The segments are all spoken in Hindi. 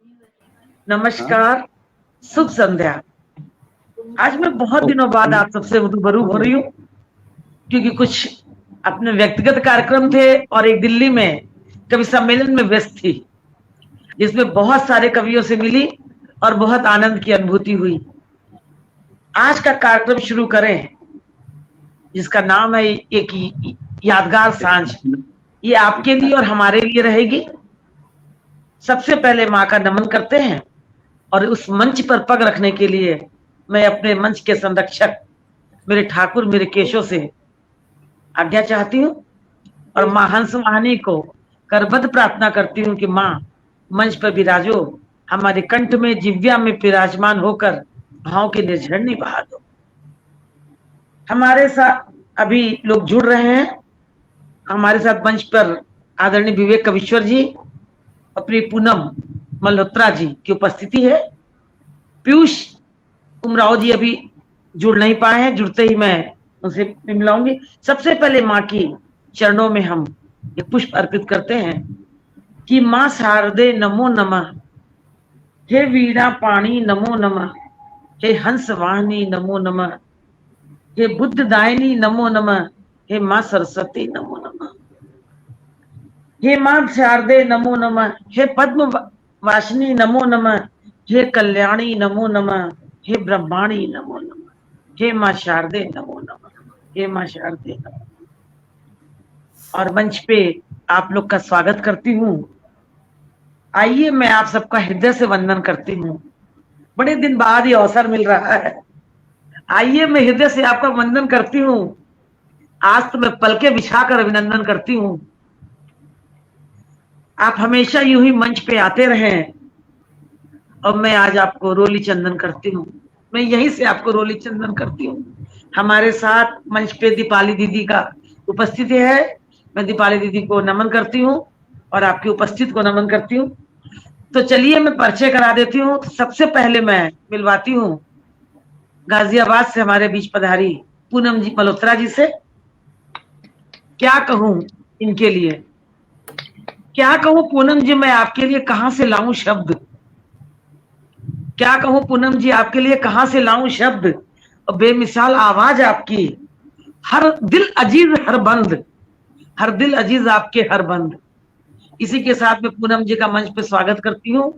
नमस्कार, शुभ संध्या। आज मैं बहुत दिनों बाद आप सबसे रूबरू हो रही हूँ, क्योंकि कुछ अपने व्यक्तिगत कार्यक्रम थे और एक दिल्ली में कवि सम्मेलन में व्यस्त थी, जिसमें बहुत सारे कवियों से मिली और बहुत आनंद की अनुभूति हुई। आज का कार्यक्रम शुरू करें, जिसका नाम है एक यादगार सांझ। ये आपके लिए और हमारे लिए रहेगी। सबसे पहले माँ का नमन करते हैं और उस मंच पर पग रखने के लिए मैं अपने मंच के संरक्षक मेरे ठाकुर मेरे केशव से आज्ञा चाहती हूँ और माँ हंस वाहिनी को करबद्ध प्रार्थना करती हूँ कि माँ मंच पर विराजो, हमारे कंठ में जिव्या में विराजमान होकर भाव के निर्झरणी बहा दो। हमारे साथ अभी लोग जुड़ रहे हैं। हमारे साथ मंच पर आदरणीय विवेक कविश्वर जी, अपनी पूनम मल्होत्रा जी की उपस्थिति है। पीयूष उमराव जी अभी जुड़ नहीं पाए हैं, जुड़ते ही मैं उनसे मिलाऊंगी। सबसे पहले माँ की चरणों में हम एक पुष्प अर्पित करते हैं कि माँ शारदे नमो नमः, हे वीणा पाणी नमो नमः, हे हंस वाहिनी नमो नमः, हे बुद्ध दायिनी नमो नमः, हे माँ सरस्वती नमो नमः, हे माँ शारदे नमो नमः, हे पद्म वासिनी नमो नमः, हे कल्याणी नमो नमः, हे ब्रह्माणी नमो नमः, हे माँ शारदे नमो नमः, हे माँ शारदे नमो। और मंच पे आप लोग का स्वागत करती हूँ। आइए मैं आप सबका हृदय से वंदन करती हूँ। बड़े दिन बाद ये अवसर मिल रहा है। आइए मैं हृदय से आपका वंदन करती हूँ। आज तो मैं पलके बिछाकर अभिनंदन करती हूँ। आप हमेशा यूं ही मंच पे आते रहें और मैं आज आपको रोली चंदन करती हूँ। मैं यहीं से आपको रोली चंदन करती हूँ। हमारे साथ मंच पे दीपाली दीदी का उपस्थिति है। मैं दीपाली दीदी को नमन करती हूँ और आपकी उपस्थिति को नमन करती हूँ। तो चलिए मैं परिचय करा देती हूँ। सबसे पहले मैं मिलवाती हूँ गाजियाबाद से हमारे बीच पधारी पूनम जी मल्होत्रा जी से। क्या कहूँ इनके लिए, क्या कहूँ पूनम जी, मैं आपके लिए कहाँ से लाऊं शब्द। क्या कहूँ पूनम जी, आपके लिए कहाँ से लाऊं शब्द। और बेमिसाल आवाज आपकी, हर दिल अजीज हर बंद, हर दिल अजीज आपके हर बंद। इसी के साथ में पूनम जी का मंच पे स्वागत करती हूँ।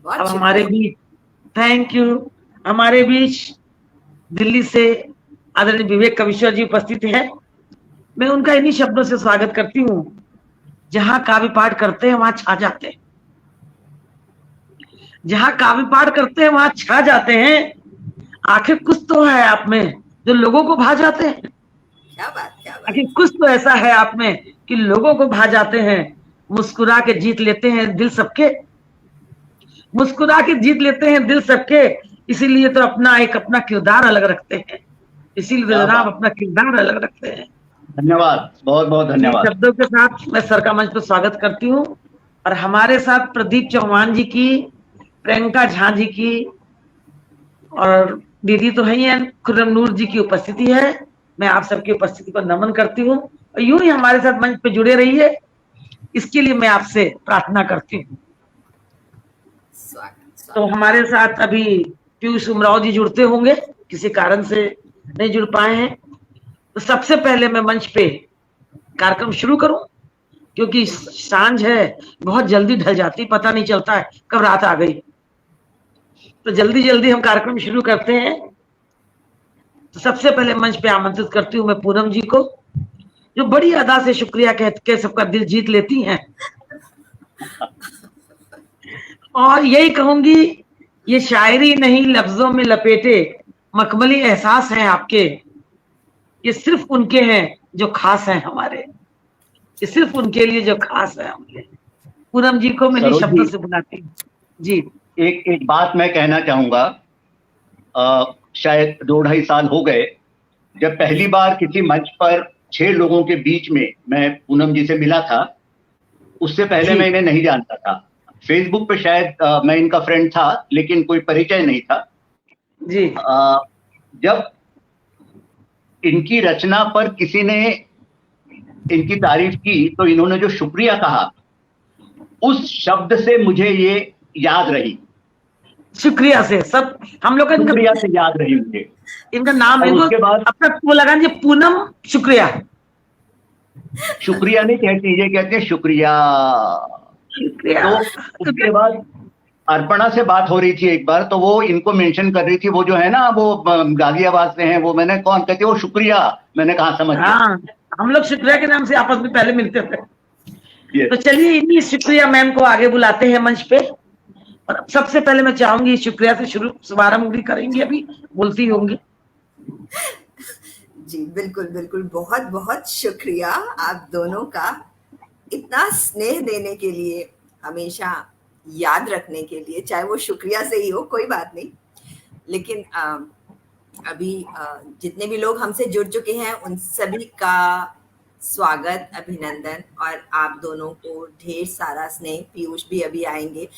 अब हमारे बीच, थैंक यू, हमारे बीच दिल्ली से आदरणीय विवेक कविश्वर जी उपस्थित है। मैं उनका इन्हीं शब्दों से स्वागत करती हूँ। जहां काव्य पाठ करते हैं वहां छा जाते हैं, जहां काव्य पाठ करते हैं वहां छा जाते हैं। आखिर कुछ तो है आप में जो लोगों को भा जाते हैं। क्या बात। आखिर कुछ तो ऐसा है आप में कि लोगों को भा जाते हैं। मुस्कुरा के जीत लेते हैं दिल सबके, मुस्कुरा के जीत लेते हैं दिल सबके। इसीलिए तो अपना किरदार अलग रखते हैं। इसीलिए जनाब अपना किरदार अलग रखते हैं। धन्यवाद, बहुत बहुत धन्यवाद। शब्दों के साथ मैं सर का मंच पर स्वागत करती हूँ। और हमारे साथ प्रदीप चौहान जी की, प्रियंका झा जी की और दीदी तो है ही है, खुर्रम नूर जी की उपस्थिति है। मैं आप सबकी उपस्थिति को नमन करती हूँ और यूं ही हमारे साथ मंच पे जुड़े रहिए, इसके लिए मैं आपसे प्रार्थना करती हूँ। तो हमारे साथ अभी पीयूष उमराव जी जुड़ते होंगे, किसी कारण से नहीं जुड़ पाए हैं। तो सबसे पहले मैं मंच पे कार्यक्रम शुरू करूं, क्योंकि सांझ है, बहुत जल्दी ढल जाती, पता नहीं चलता है कब रात आ गई। तो जल्दी जल्दी हम कार्यक्रम शुरू करते हैं। तो सबसे पहले मंच पे आमंत्रित करती हूँ मैं पूनम जी को, जो बड़ी अदा से शुक्रिया कह के सबका दिल जीत लेती हैं। और यही कहूंगी, ये शायरी नहीं लफ्जों में लपेटे मखमली एहसास हैं आपके। ये सिर्फ उनके हैं जो खास हैं हमारे, ये सिर्फ उनके लिए जो खास है हमारे। पूनम जी को मैं शब्दों से बुलाती हूँ जी। एक बात मैं कहना चाहूंगा। शायद 2-2.5 साल हो गए जब पहली बार किसी मंच पर 6 लोगों के बीच में मैं पूनम जी से मिला था। उससे पहले मैं इन्हें नहीं जानता था। फेसबुक पे शायद मैं इनका फ्रेंड था, लेकिन कोई परिचय नहीं था जी। जब इनकी रचना पर किसी ने इनकी तारीफ की तो इन्होंने जो शुक्रिया कहा, उस शब्द से मुझे ये याद रही, शुक्रिया से सब हम लोग का शुक्रिया से याद रही मुझे। इनका नाम है, उसके बाद अब तक वो लगा जी पूनम शुक्रिया। शुक्रिया नहीं कहती, ये कहते हैं शुक्रिया। शुक्रिया। तो उसके बाद अर्पणा से बात हो रही थी एक बार, तो वो इनको मेंशन कर रही थी, वो जो है ना वो गाजियाबाद से हैं, वो मैंने कौन कहती है, वो शुक्रिया, मैंने कहा समझ गया। हाँ, हम लोग शुक्रिया के नाम से आपस में पहले मिलते थे। Yes. तो चलिए इन्हीं शुक्रिया मैम को आगे बुलाते हैं मंच पे। और सबसे पहले मैं चाहूंगी शुक्रिया से शुभारंभ भी करेंगी, अभी बोलती होंगी। जी बिल्कुल बिल्कुल, बहुत बहुत शुक्रिया आप दोनों का, इतना स्नेह देने के लिए, हमेशा याद रखने के लिए, चाहे वो शुक्रिया से ही हो, कोई बात नहीं। लेकिन अभी जितने भी लोग हमसे जुड़ चुके हैं उन सभी का स्वागत, अभिनंदन, और आप दोनों को ढेर सारा स्नेह। पीयूष भी अभी आएंगे।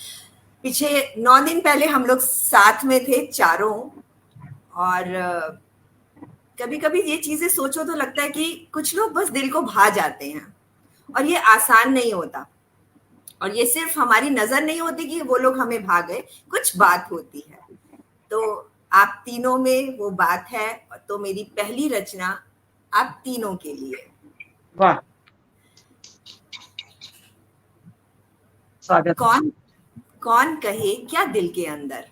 पीछे 9 दिन पहले हम लोग साथ में थे चारों, और कभी कभी ये चीजें सोचो तो लगता है कि कुछ लोग बस दिल को भा जाते हैं, और ये आसान नहीं होता, और ये सिर्फ हमारी नजर नहीं होती कि वो लोग हमें भा गए, कुछ बात होती है। तो आप तीनों में वो बात है, तो मेरी पहली रचना आप तीनों के लिए। वाह, स्वागत। कौन कहे क्या दिल के अंदर,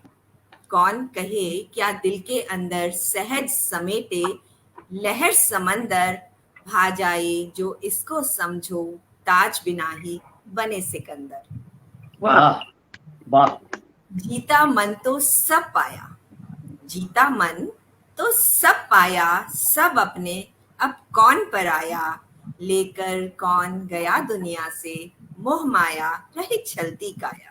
कौन कहे क्या दिल के अंदर, सहज समेटे लहर समंदर, भा जाए जो इसको समझो, ताज बिना ही बने सिकंदर। वाह वाह, जीता मन तो सब पाया, जीता मन तो सब पाया, सब अपने अब कौन पर आया, लेकर कौन गया दुनिया से, मोह माया रही छलती काया।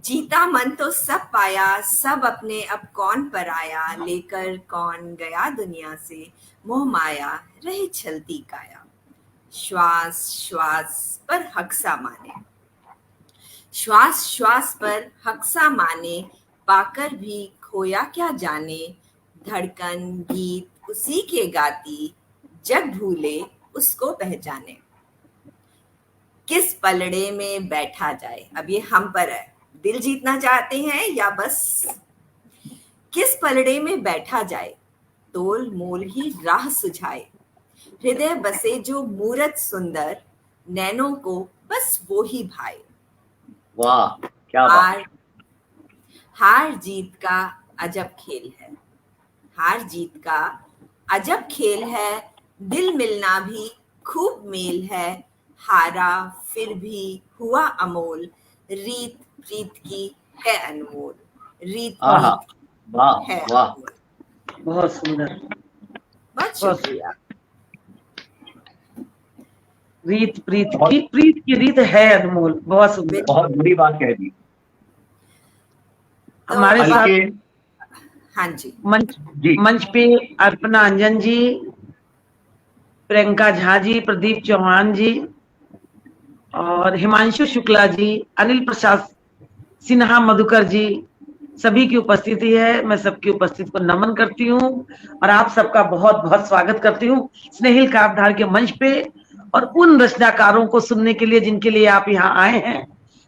जीता मन तो सब पाया, सब अपने अब कौन पर आया, लेकर कौन गया दुनिया से, मोह माया रही छलती काया। श्वास श्वास पर हक्सा माने, श्वास श्वास पर हक्सा माने, पाकर भी खोया क्या जाने, धड़कन गीत उसी के गाती, जग भूले उसको पहचाने। किस पलड़े में बैठा जाए, अब ये हम पर है, दिल जीतना चाहते हैं या बस किस पलड़े में बैठा जाए, तोल मोल ही राह सुझाए, हृदय बसे जो मूरत सुंदर, नैनों को बस वो ही भाए। वाह, क्या बात। हार जीत का अजब खेल है, हार जीत का अजब खेल है, दिल मिलना भी खूब मेल है, हारा फिर भी हुआ अमोल, रीत प्रीत की है अनमोल, रीत प्रीत वाह है वाह, अनमोल। बहुत सुंदर, बहुत शुक्रिया। रीत प्रीत की, प्रीत की रीत है अनमोल, बहुत सुंदर, बहुत बड़ी बात कह दी। हमारे साथ हाँ जी, मंच पे अर्पणा अंजन जी, प्रियंका झा जी, प्रदीप चौहान जी, और हिमांशु शुक्ला जी, अनिल प्रसाद सिन्हा, मधुकर जी, सभी की उपस्थिति है। मैं सबकी उपस्थिति को नमन करती हूँ और आप सबका बहुत बहुत स्वागत करती हूँ स्नेहिल काव्यधार के मंच पे, और उन रचनाकारों को सुनने के लिए जिनके लिए आप यहाँ आए हैं।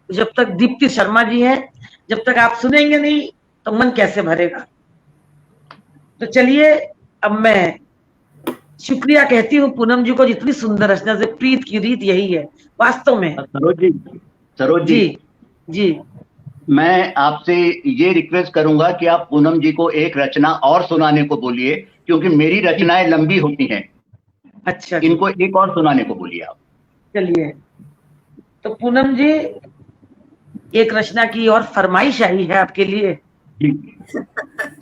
जब तक दीप्ति शर्मा जी हैं, जब तक आप सुनेंगे नहीं तो मन कैसे भरेगा। तो चलिए अब मैं शुक्रिया कहती हूँ पूनम जी को, जितनी सुंदर रचना से, प्रीत की रीत यही है वास्तव में। सरोज जी, जी मैं आपसे ये रिक्वेस्ट करूंगा कि आप पूनम जी को एक रचना और सुनाने को बोलिए, क्योंकि मेरी रचनाएं लंबी होती हैं। अच्छा, इनको एक और सुनाने को बोलिए आप। चलिए, तो पूनम जी एक रचना की और फरमाइश आई है आपके लिए।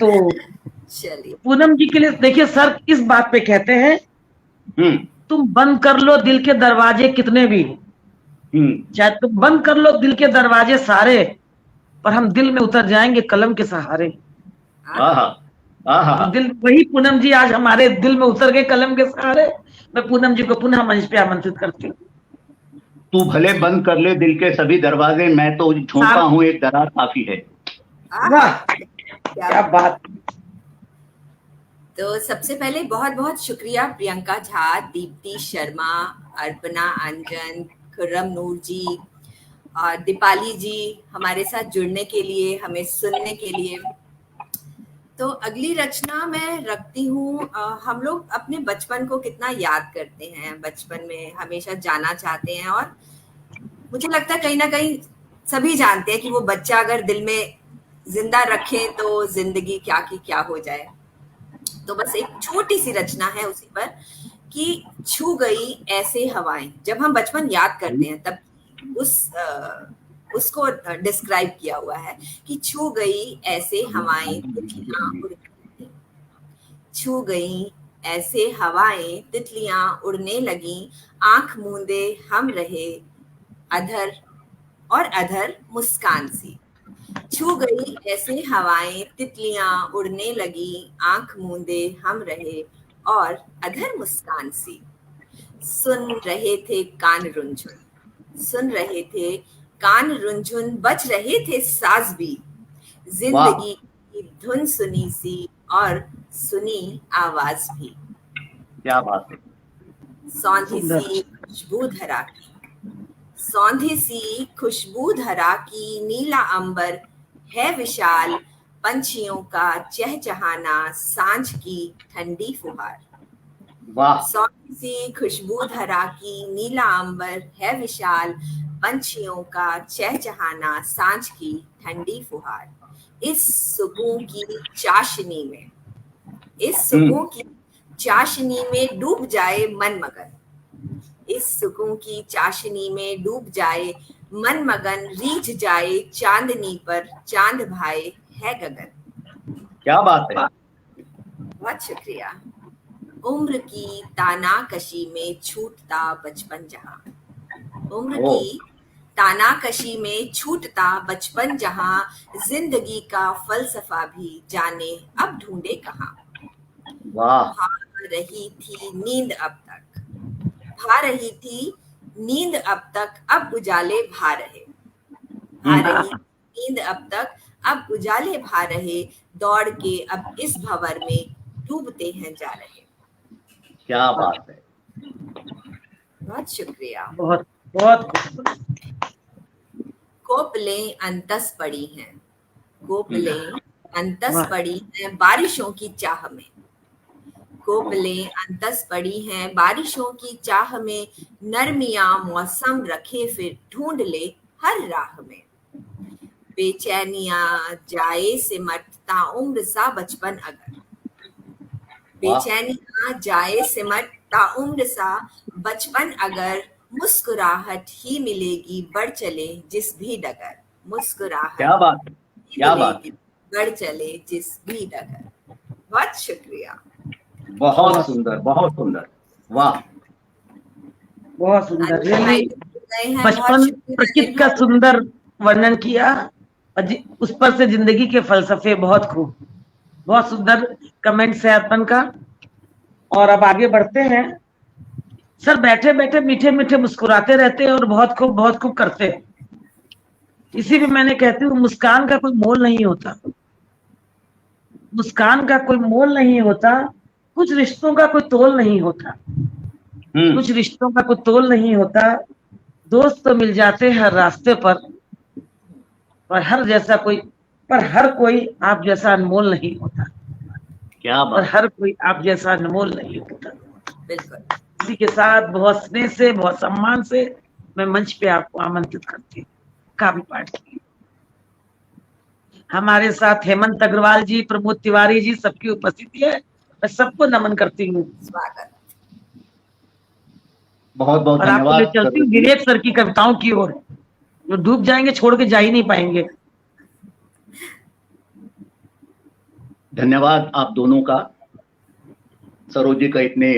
तो चलिए, पूनम जी के लिए देखिए, सर इस बात पे कहते हैं, तुम बंद कर लो दिल के दरवाजे कितने भी, चाहे तुम बंद कर लो दिल के दरवाजे सारे, पर हम दिल में उतर जाएंगे कलम के सहारे। दिल, वही पूनम जी आज हमारे दिल में उतर गए कलम के सहारे। मैं पूनम जी को पुनः मंच पे आमंत्रित करती हूँ। तू भले बंद कर ले दिल के सभी दरवाजे, मैं तो झोंका हूँ एक दरार काफी है। वाह, क्या बात। तो सबसे पहले बहुत बहुत शुक्रिया प्रियंका झा, दीप्ति शर्मा, अर्पणा अंजन, खुर्रम नूर जी, और दीपाली जी हमारे साथ जुड़ने के लिए, हमें सुनने के लिए। तो अगली रचना मैं रखती हूँ, हम लोग अपने बचपन को कितना याद करते हैं, बचपन में हमेशा जाना चाहते हैं, और मुझे लगता है कहीं ना कहीं सभी जानते हैं कि वो बच्चा अगर दिल में जिंदा रखे तो जिंदगी क्या की क्या हो जाए। तो बस एक छोटी सी रचना है उसी पर कि छू गई ऐसे हवाएं। जब हम बचपन याद करते हैं तब उसको डिस्क्राइब किया हुआ है कि छू गई ऐसे हवाएं तितलियां उड़ने, छू गई ऐसे हवाएं तितलियां उड़ने लगी, आंख मूंदे हम रहे अधर और अधर मुस्कान सी। छू गई ऐसे हवाएं तितलियां उड़ने लगी, आंख मूंदे हम रहे और अधर मुस्कान सी। सुन रहे थे कान रुंझुन, सुन रहे थे कान रुंझुन, बज रहे थे साज भी, जिंदगी की धुन सुनी सी और सुनी आवाज भी। क्या बात है। सौंधी सी खुशबू धरा की, सौंधी सी खुशबू धरा की, नीला अंबर है विशाल, पंछियों का चहचहाना, सांझ की ठंडी फुहार। वाह। सौंधी सी खुशबू धरा की, नीला अंबर है विशाल, पंछियों का चहचहाना, सांझ की ठंडी फुहार। इस सुकून की चाशनी में, इस सुकून की चाशनी में डूब जाए मन मगन, इस सुकून की चाशनी में डूब जाए मन मगन, रीझ जाए चांदनी पर चांद भाई है गगन। क्या बात है। बहुत शुक्रिया। उम्र की तानाकशी में छूटता बचपन जहां, उम्र की तानाकशी में छूटता बचपन जहां, जिंदगी का फलसफा भी जाने अब ढूंढे कहाँ। वाह। भा रही थी नींद अब तक, भा रही थी नींद अब तक, अब उजाले भा रहे, भा रही नींद अब तक, अब उजाले भा रहे, दौड़ के अब इस भंवर में डूबते हैं जा रहे। क्या बात है। बहुत शुक्रिया। बहुत बहुत खूब। कोपलें अंतस पड़ी हैं, कोपलें अंतस वाह। पड़ी हैं बारिशों की चाह में, कोपलें अंतस पड़ी हैं बारिशों की चाह में, नरमियां मौसम रखे फिर ढूंढ ले हर राह में। बेचैनियां जाए सिमट ताउम्र सा बचपन अगर, बेचैनियां जाए सिमट ताउम्र सा बचपन अगर, मुस्कुराहट ही मिलेगी बढ़ चले जिस भी डगर, मुस्कुराहट क्या बात है। क्या बात है। बढ़ चले जिस भी डगर। बहुत शुक्रिया। बहुत सुंदर, बहुत सुंदर। वाह। बहुत सुंदर। रियली बहुत बचपन शुक्रिया प्रकृति का सुंदर वर्णन किया और उस पर से जिंदगी के फलसफे। बहुत खूब, बहुत सुंदर कमेंट्स है अर्पण का। और अब आगे बढ़ते हैं। सर बैठे बैठे मीठे मीठे मुस्कुराते रहते हैं और बहुत खूब करते हैं। इसी भी मैंने कहती हूँ मुस्कान का कोई मोल नहीं होता, मुस्कान का कोई मोल नहीं होता, कुछ रिश्तों का कोई तोल नहीं होता, कुछ रिश्तों का कोई तोल नहीं होता। दोस्त तो मिल जाते हर रास्ते पर हर कोई आप जैसा अनमोल नहीं होता। क्या बात। और हर कोई आप जैसा अनमोल नहीं होता। बिल्कुल। इसी के साथ बहुत स्नेह से, बहुत सम्मान से मैं मंच पे आपको आमंत्रित करती हूँ काव्य पाठ की। हमारे साथ हेमंत अग्रवाल जी, प्रमोद तिवारी जी, सबकी उपस्थिति है। मैं सबको नमन करती हूँ। स्वागत। बहुत बहुत और आपको ले धन्यवाद। चलती हूँ विवेक सर की कविताओं की ओर, जो डूब जाएंगे, छोड़ के जा ही नहीं पाएंगे। धन्यवाद आप दोनों का, सरोज जी का इतने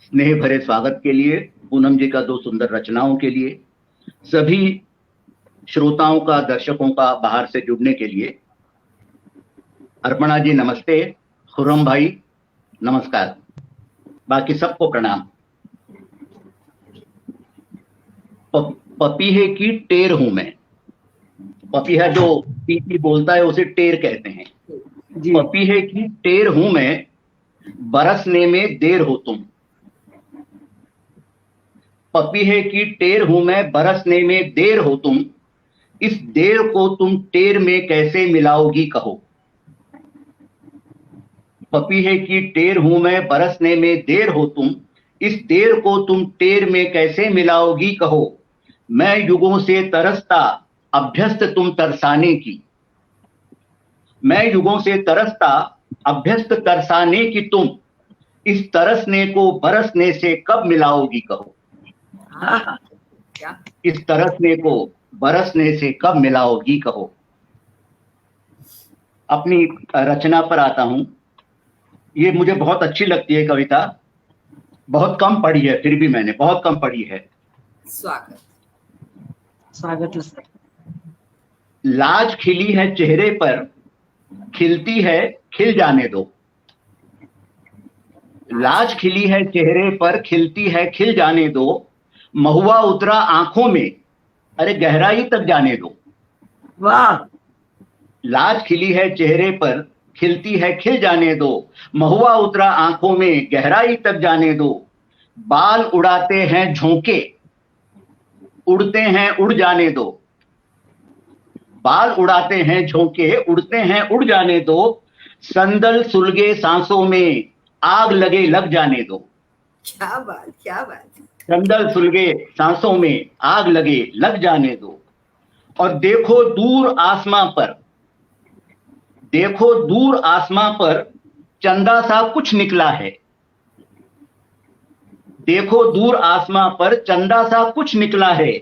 स्नेह भरे स्वागत के लिए, पूनम जी का 2 सुंदर रचनाओं के लिए, सभी श्रोताओं का, दर्शकों का बाहर से जुड़ने के लिए। अर्पणा जी नमस्ते, खुर्रम भाई नमस्कार, बाकी सबको प्रणाम। पपीहे की टेर हूं मैं। पपीहा जो पी बोलता है उसे टेर कहते हैं। पपीहे की टेर हूं मैं, बरसने में देर हो तुम। पपीहे की टेर हूं मैं, बरसने में देर हो तुम। इस देर को तुम टेर में कैसे मिलाओगी कहो। पपीहे की टेर हूं मैं, बरसने में देर हो तुम, इस देर को तुम टेर में कैसे मिलाओगी कहो। मैं युगों से तरसता, अभ्यस्त तुम तरसाने की। मैं युगों से तरसता, अभ्यस्त तरसाने की तुम, इस तरसने को बरसने से कब मिलाओगी कहो। हाँ, क्या इस तरसने को बरसने से कब मिलाओगी कहो। अपनी रचना पर आता हूं। ये मुझे बहुत अच्छी लगती है कविता, बहुत कम पढ़ी है, फिर भी मैंने बहुत कम पढ़ी है। स्वागत। स्वागत है सर। लाज खिली है चेहरे पर, खिलती है खिल जाने दो। लाज खिली है चेहरे पर, खिलती है खिल जाने दो। महुआ उतरा आंखों में, अरे गहराई तक जाने दो। वाह, लाज खिली है चेहरे पर, खिलती है खिल जाने दो। महुआ उतरा आंखों में, गहराई तक जाने दो। बाल उड़ाते हैं झोंके, उड़ते हैं उड़ जाने दो। बाल उड़ाते हैं झोंके, उड़ते हैं उड़ जाने दो। संदल सुलगे सांसों में, आग लगे लग जाने दो। क्या बात, क्या बात। संदल सुलगे सांसों में, आग लगे लग जाने दो। और देखो दूर आसमां पर, देखो दूर आसमां पर, चंदा सा कुछ निकला है। देखो दूर आसमां पर, चंदा सा कुछ निकला है।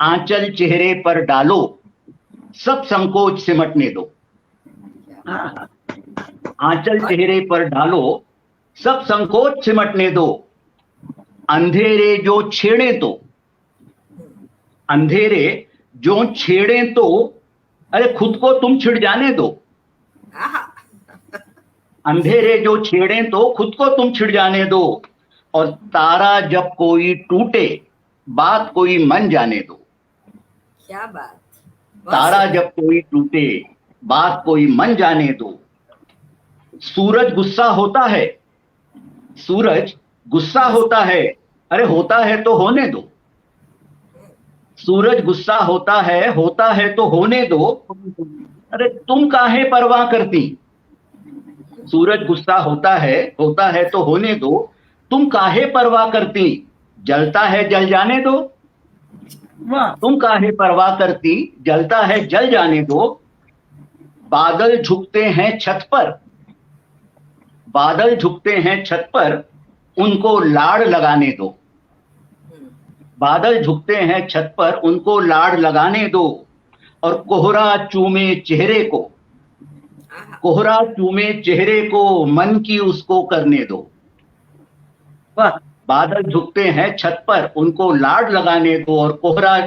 आंचल चेहरे पर डालो, सब संकोच सिमटने दो। हाँ, आंचल चेहरे पर डालो, सब संकोच सिमटने दो। अंधेरे जो छेड़े तो, अंधेरे जो छेड़े तो, अरे खुद को तुम छिड़ जाने दो। आहा, अंधेरे जो छेड़े तो खुद को तुम छिड़ जाने दो। और तारा जब कोई टूटे, बात कोई मन जाने दो। क्या बात। तारा जब कोई टूटे, बात कोई मन जाने दो। सूरज गुस्सा होता है, सूरज गुस्सा होता है, अरे होता है तो होने दो। सूरज गुस्सा होता है तो होने दो। अरे तुम काहे परवाह करती। सूरज गुस्सा होता है तो होने दो। तुम काहे परवाह करती, जलता है जल जाने दो। वाह, तुम काहे परवाह करती, जलता है जल जाने दो। बादल झुकते हैं छत पर, बादल झुकते हैं छत पर, उनको लाड़ लगाने दो। बादल झुकते हैं छत पर, उनको लाड़ लगाने दो। और कोहरा चूमे चेहरे को, आहा, कोहरा चूमे चेहरे को, मन की उसको करने दो। वाह, बादल झुकते हैं छत पर, उनको लाड़ लगाने दो। और कोहरा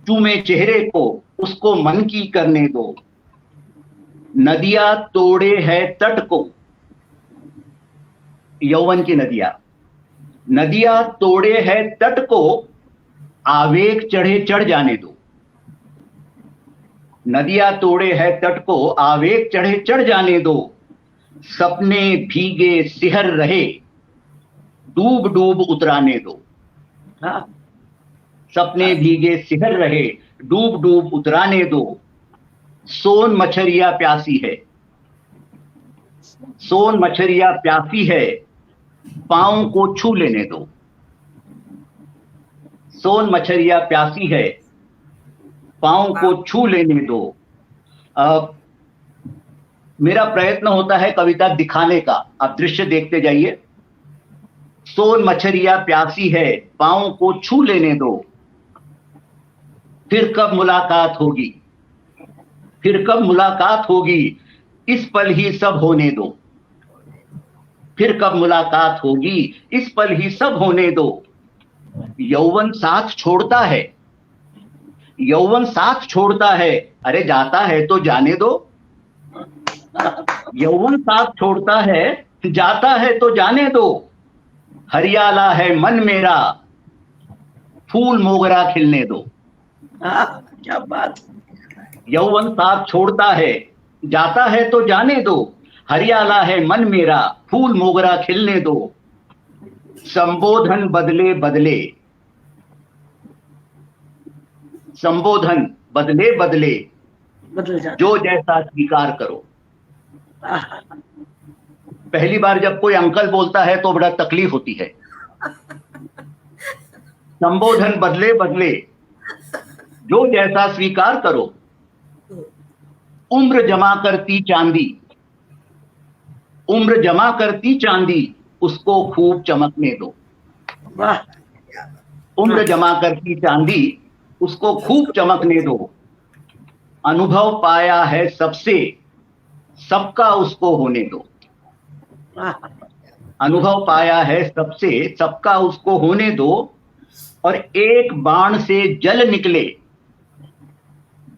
चूमे चेहरे को, उसको मन की करने दो। नदियां तोड़े है तट को, यौवन की नदियां, नदियां तोड़े है तट को, आवेग चढ़े चढ़ जाने दो। नदियां तोड़े है तट को, आवेग चढ़े चढ़ जाने दो। सपने भीगे सिहर रहे, डूब डूब उतराने दो। हाँ, सपने भीगे सिहर रहे, डूब डूब उतराने दो। सोन मछरिया प्यासी है, सोन मछरिया प्यासी है, पांव को छू लेने दो। सोन मछरिया प्यासी है, पांव को छू लेने दो। मेरा प्रयत्न होता है कविता दिखाने का, आप दृश्य देखते जाइए। सोन मछरिया प्यासी है, पांव को छू लेने दो। फिर कब मुलाकात होगी, फिर कब मुलाकात होगी, इस पल ही सब होने दो। फिर कब मुलाकात होगी, इस पल ही सब होने दो। यौवन साथ छोड़ता है, यौवन साथ छोड़ता है, अरे जाता है तो जाने दो। यौवन साथ छोड़ता है, जाता है तो जाने दो। हरियाला है मन मेरा, फूल मोगरा खिलने दो। हाँ, क्या बात। यौवन साथ छोड़ता है, जाता है तो जाने दो। हरियाला है मन मेरा, फूल मोगरा खिलने दो। संबोधन बदले बदले, संबोधन बदले बदले, बदल जाते। जो जैसा स्वीकार करो। आहा, पहली बार जब कोई अंकल बोलता है तो बड़ा तकलीफ होती है। संबोधन बदले बदले, जो जैसा स्वीकार करो। उम्र जमा करती चांदी, उम्र जमा करती चांदी, उसको खूब चमकने दो। वाह, उम्र जमा करती चांदी, उसको खूब चमकने दो। अनुभव पाया है सबसे, सबका उसको होने दो। आहा, अनुभव पाया है सबसे, सबका उसको होने दो। और एक बाण से जल निकले,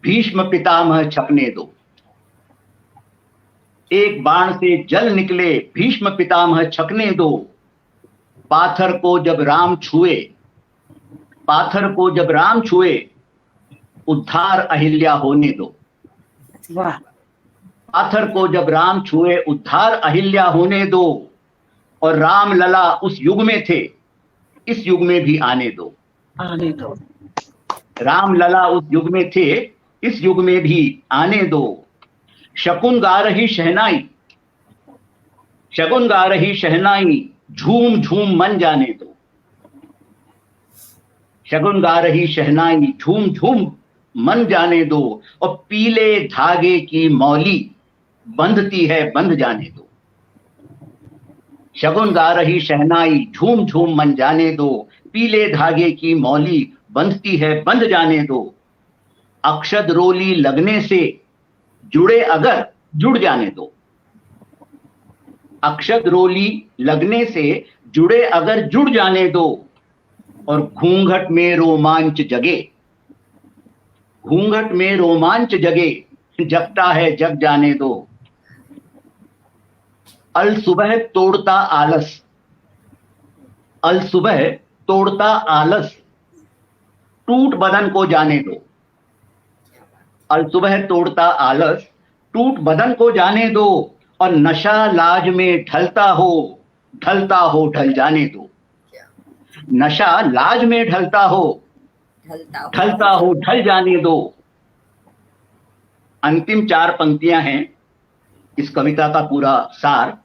भीष्म पितामह छपने दो। एक बाण से जल निकले, भीष्म पितामह छकने दो। पाथर को जब राम छुए, पाथर को जब राम छुए, उद्धार अहिल्या होने दो। वाह, पाथर को जब राम छुए, उद्धार अहिल्या होने दो। और राम लला उस युग में थे, इस युग में भी आने दो। आने दो। राम लला उस युग में थे, इस युग में भी आने दो। शकुन गा रही शहनाई, शकुन गा रही शहनाई, झूम झूम मन जाने दो। शकुन गा रही शहनाई, झूम झूम मन जाने दो। और पीले धागे की मौली बंधती है, बंध जाने दो। शगुन गा रही शहनाई, झूम झूम मन जाने दो। पीले धागे की मौली बंधती है, बंध जाने दो। अक्षद रोली लगने से जुड़े अगर, जुड़ जाने दो। अक्षद रोली लगने से जुड़े अगर, जुड़ जाने दो। और घूंघट में रोमांच जगे, घूंघट में रोमांच जगे, जगता है जग जाने दो। अल सुबह तोड़ता आलस, अल सुबह तोड़ता आलस, टूट बदन को जाने दो। अल सुबह तोड़ता आलस, टूट बदन को जाने दो। और नशा लाज में ढलता हो, ढलता हो ढल जाने दो। नशा लाज में ढलता हो, ढलता हो ढल जाने दो। अंतिम 4 पंक्तियां हैं इस कविता का पूरा सार।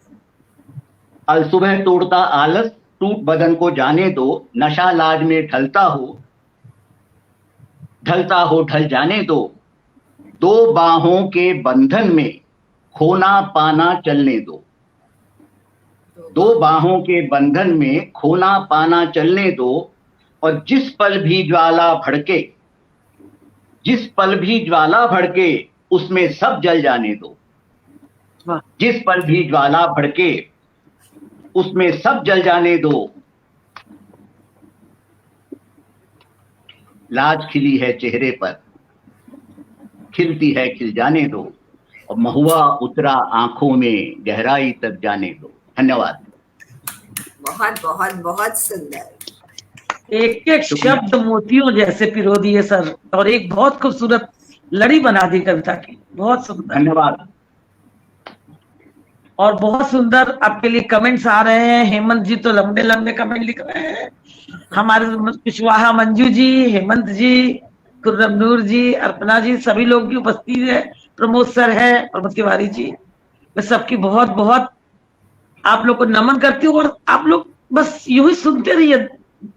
अल सुबह तोड़ता आलस, टूट बदन को जाने दो। नशा लाज में ढलता हो, ढलता हो ढल जाने दो। दो बाहों के बंधन में खोना पाना चलने दो। दो बाहों के बंधन में खोना पाना चलने दो। और जिस पल भी ज्वाला भड़के, जिस पल भी ज्वाला भड़के, उसमें सब जल जाने दो। जिस पल भी ज्वाला भड़के, उसमें सब जल जाने दो। लाज खिली है चेहरे पर, खिलती है खिल जाने दो। और महुआ उतरा आंखों में, गहराई तक जाने दो। धन्यवाद। बहुत बहुत बहुत सुंदर। एक एक शब्द मोतियों जैसे पिरो दिए सर, और एक बहुत खूबसूरत लड़ी बना दी कविता की। बहुत सुंदर, धन्यवाद। और बहुत सुंदर आपके लिए कमेंट्स आ रहे हैं। हेमंत जी तो लंबे लंबे कमेंट लिख रहे हैं। हमारे कुशवाहा मंजू जी, हेमंत जी, खुर्रम नूर जी, अर्पणा जी, सभी लोग की उपस्थिति है। प्रमोद सर है, प्रमोद तिवारी जी, मैं सबकी बहुत बहुत आप लोग को नमन करती हूँ। और आप लोग बस यूं ही सुनते रहिए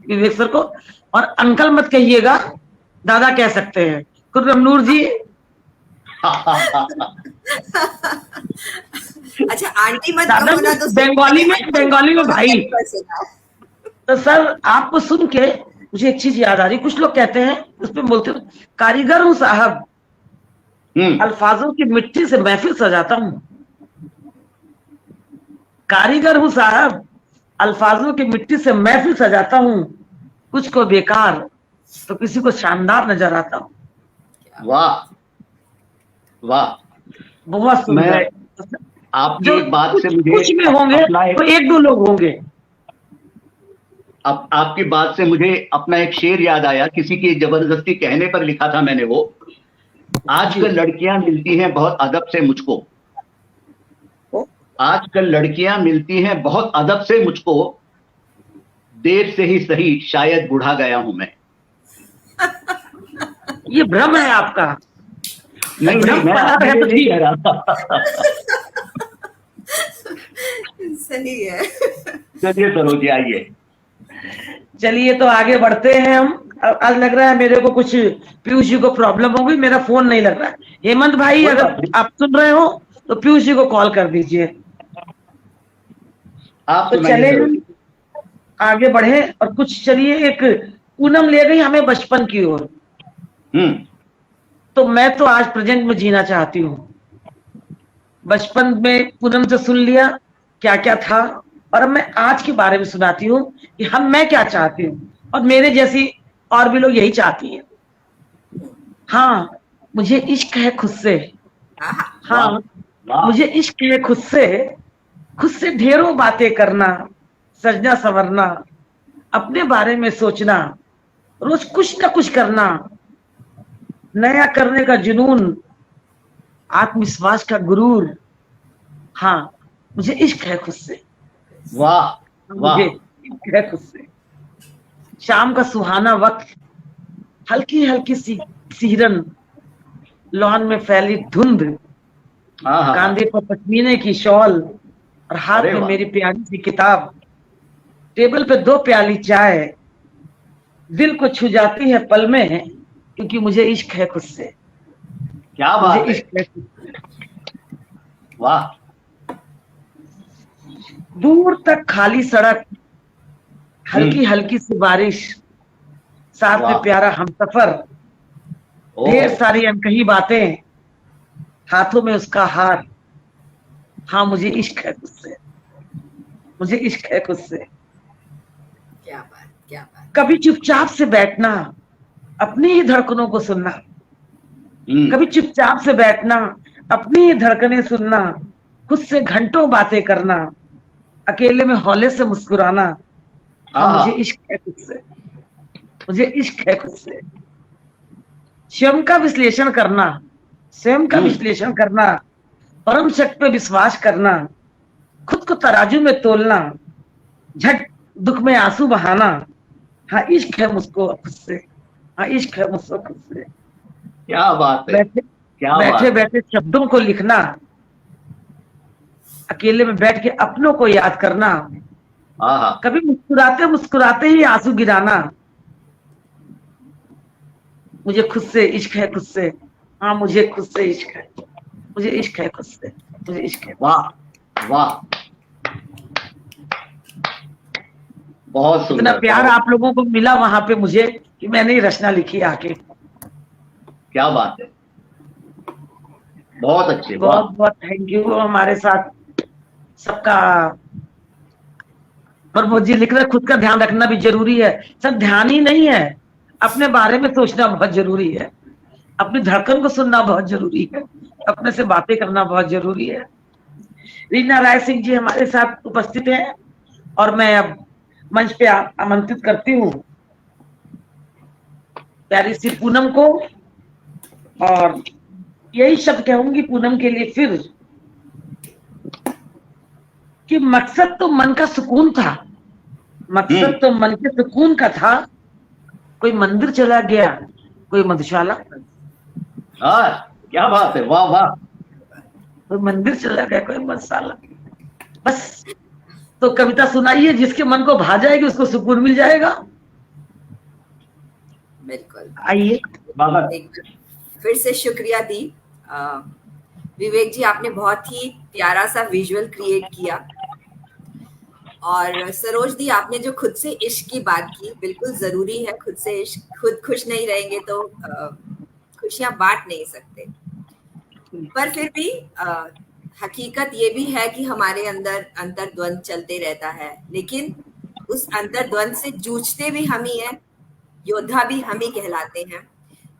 विवेक सर को, और अंकल मत कहिएगा, दादा कह सकते हैं। खुर्रम नूर जी। अच्छा, आंटी मत दादा कहो ना तो बंगाली में भाई। तो सर आपको सुन के मुझे एक चीज याद आ रही। कुछ लोग कहते हैं, उसमें बोलते हैं, कारीगर हूँ साहब, अल्फाजों की मिट्टी से महफिल सजाता हूँ। कारीगर हूँ साहब, अल्फाजों की मिट्टी से महफिल सजाता हूँ। कुछ को बेकार तो किसी को शानदार नजर आता हूँ। वाह वाह, बहुत सुंदर। आपकी एक बात से मुझे कुछ में होंगे तो 1-2 लोग होंगे। अब आपकी बात से मुझे अपना एक शेर याद आया, किसी की जबरदस्ती कहने पर लिखा था मैंने वो। आजकल लड़कियां मिलती हैं बहुत अदब से मुझको, आजकल लड़कियां मिलती हैं बहुत अदब से मुझको। देर से ही सही शायद बुढ़ा गया हूं मैं। ये भ्रम है आपका। नहीं नहीं, भ्रम मैं फैला आपके रहे लिए तो नहीं ठीक। कह रहा था। सही है। चलिए सरोज जी, आइए। चलिए तो आगे बढ़ते हैं हम। आज लग रहा है मेरे को कुछ पीयूष जी को प्रॉब्लम हो गई, मेरा फोन नहीं लग रहा है। हेमंत भाई कोई अगर बात नहीं, आप सुन रहे हो तो पीयूष जी को कॉल कर दीजिए। आप तो सुनाइए चले सरोज हम जी। आगे बढ़े और कुछ चलिए। एक पूनम ले गई हमें बचपन की ओर, हम्म। तो मैं तो आज प्रेजेंट में जीना चाहती हूँ। बचपन में पूनम से सुन लिया क्या क्या था, और अब मैं आज के बारे में सुनाती हूँ कि मैं क्या चाहती हूँ, और मेरे जैसी और भी लोग यही चाहती हैं। हाँ, मुझे इश्क है खुद से। हाँ, वाह हाँ, वाह। मुझे इश्क है खुद से ढेरों बातें करना, सजना संवरना, अपने बारे में सोचना, रोज कुछ ना कुछ करना, नया करने का जुनून, आत्मविश्वास का गुरूर। हाँ, मुझे इश्क है खुद से। वाह मुझे वाह। इश्क है खुद से। शाम का सुहाना वक्त, हल्की हल्की सी सिहरन, लॉन में फैली धुंध, हाँ हाँ हाँ। कांधे पर पश्मीने की शॉल, और हाथ अरे में वाह। मेरी प्यारी सी किताब, टेबल पे 2 प्याली चाय, दिल को छू जाती है पल में, क्योंकि मुझे इश्क है खुद से। क्या मुझे बात है। इश्क है खुद से। वाह। दूर तक खाली सड़क, हल्की हम्म। हल्की सी बारिश, साथ में वाह। प्यारा हमसफर, ढेर ओह। सारी अनकही बातें, हाथों में उसका हार। हाँ, मुझे इश्क है खुद से। मुझे इश्क है खुद से। क्या बात, क्या बात। कभी चुपचाप से बैठना, अपनी ही धड़कनों को सुनना। हम्म। कभी चुपचाप से बैठना, अपनी ही धड़कनें सुनना, खुद से घंटों बातें करना, अकेले में हौले से मुस्कुराना। हाँ, हाँ मुझे हाँ। इश्क है खुद से। मुझे इश्क है खुद से। स्वयं का विश्लेषण करना, स्वयं का हम्म। विश्लेषण करना, परम शक्ति पे विश्वास करना, खुद को तराजू में तोलना, झट दुख में आंसू बहाना। हाँ, इश्क है मुझको खुद से। हाँ, इश्क है मुझको खुद से। क्या बात है। बैठे क्या बैठे बात है। बैठे शब्दों को लिखना, अकेले में बैठ के अपनों को याद करना, हाँ हाँ। कभी मुस्कुराते मुस्कुराते ही आंसू गिराना। मुझे खुद से इश्क है खुद से। हाँ, मुझे खुद से इश्क है। मुझे इश्क है खुद से। मुझे इश्क है। वाह वाह। बहुत इतना सुंदर, प्यार बहुत। आप लोगों को मिला वहां पे मुझे कि मैंने ये रचना लिखी आके। क्या बात है। बहुत अच्छे, वाह। बहुत बहुत थैंक यू। हमारे साथ सबका। प्रमोद जी लिख रहे खुद का ध्यान रखना भी जरूरी है। सब ध्यान ही नहीं है, अपने बारे में सोचना बहुत जरूरी है, अपनी धड़कन को सुनना बहुत जरूरी है, अपने से बातें करना बहुत जरूरी है। रीना राय सिंह जी हमारे साथ उपस्थित हैं, और मैं अब मंच पे आमंत्रित करती हूँ प्यारी सी पूनम को। और यही शब्द कहूंगी पूनम के लिए फिर, कि मकसद तो मन का सुकून था, मकसद तो मन के सुकून का था। कोई मंदिर चला गया, कोई मधुशाला, हाँ, क्या बात है, वाह वाह। कोई मंदिर चला गया, कोई मधुशाला। बस, तो कविता सुनाइए, जिसके मन को भा जाएगी उसको सुकून मिल जाएगा। बिल्कुल। आइए। बाबा। एक बार फिर से शुक्रिया दी। विवेक जी, आपने बहुत ही प्यारा सा विजुअल क्रिएट किया। और सरोज दी, आपने जो खुद से इश्क की बात की, बिल्कुल जरूरी है खुद से इश्क। खुद खुश नहीं रहेंगे तो खुशियां बांट नहीं सकते। पर फिर भी हकीकत ये भी है कि हमारे अंदर अंतर्द्वंद चलते रहता है, लेकिन उस अंतर्द्वंद से जूझते भी हम ही हैं, योद्धा भी हम ही कहलाते हैं।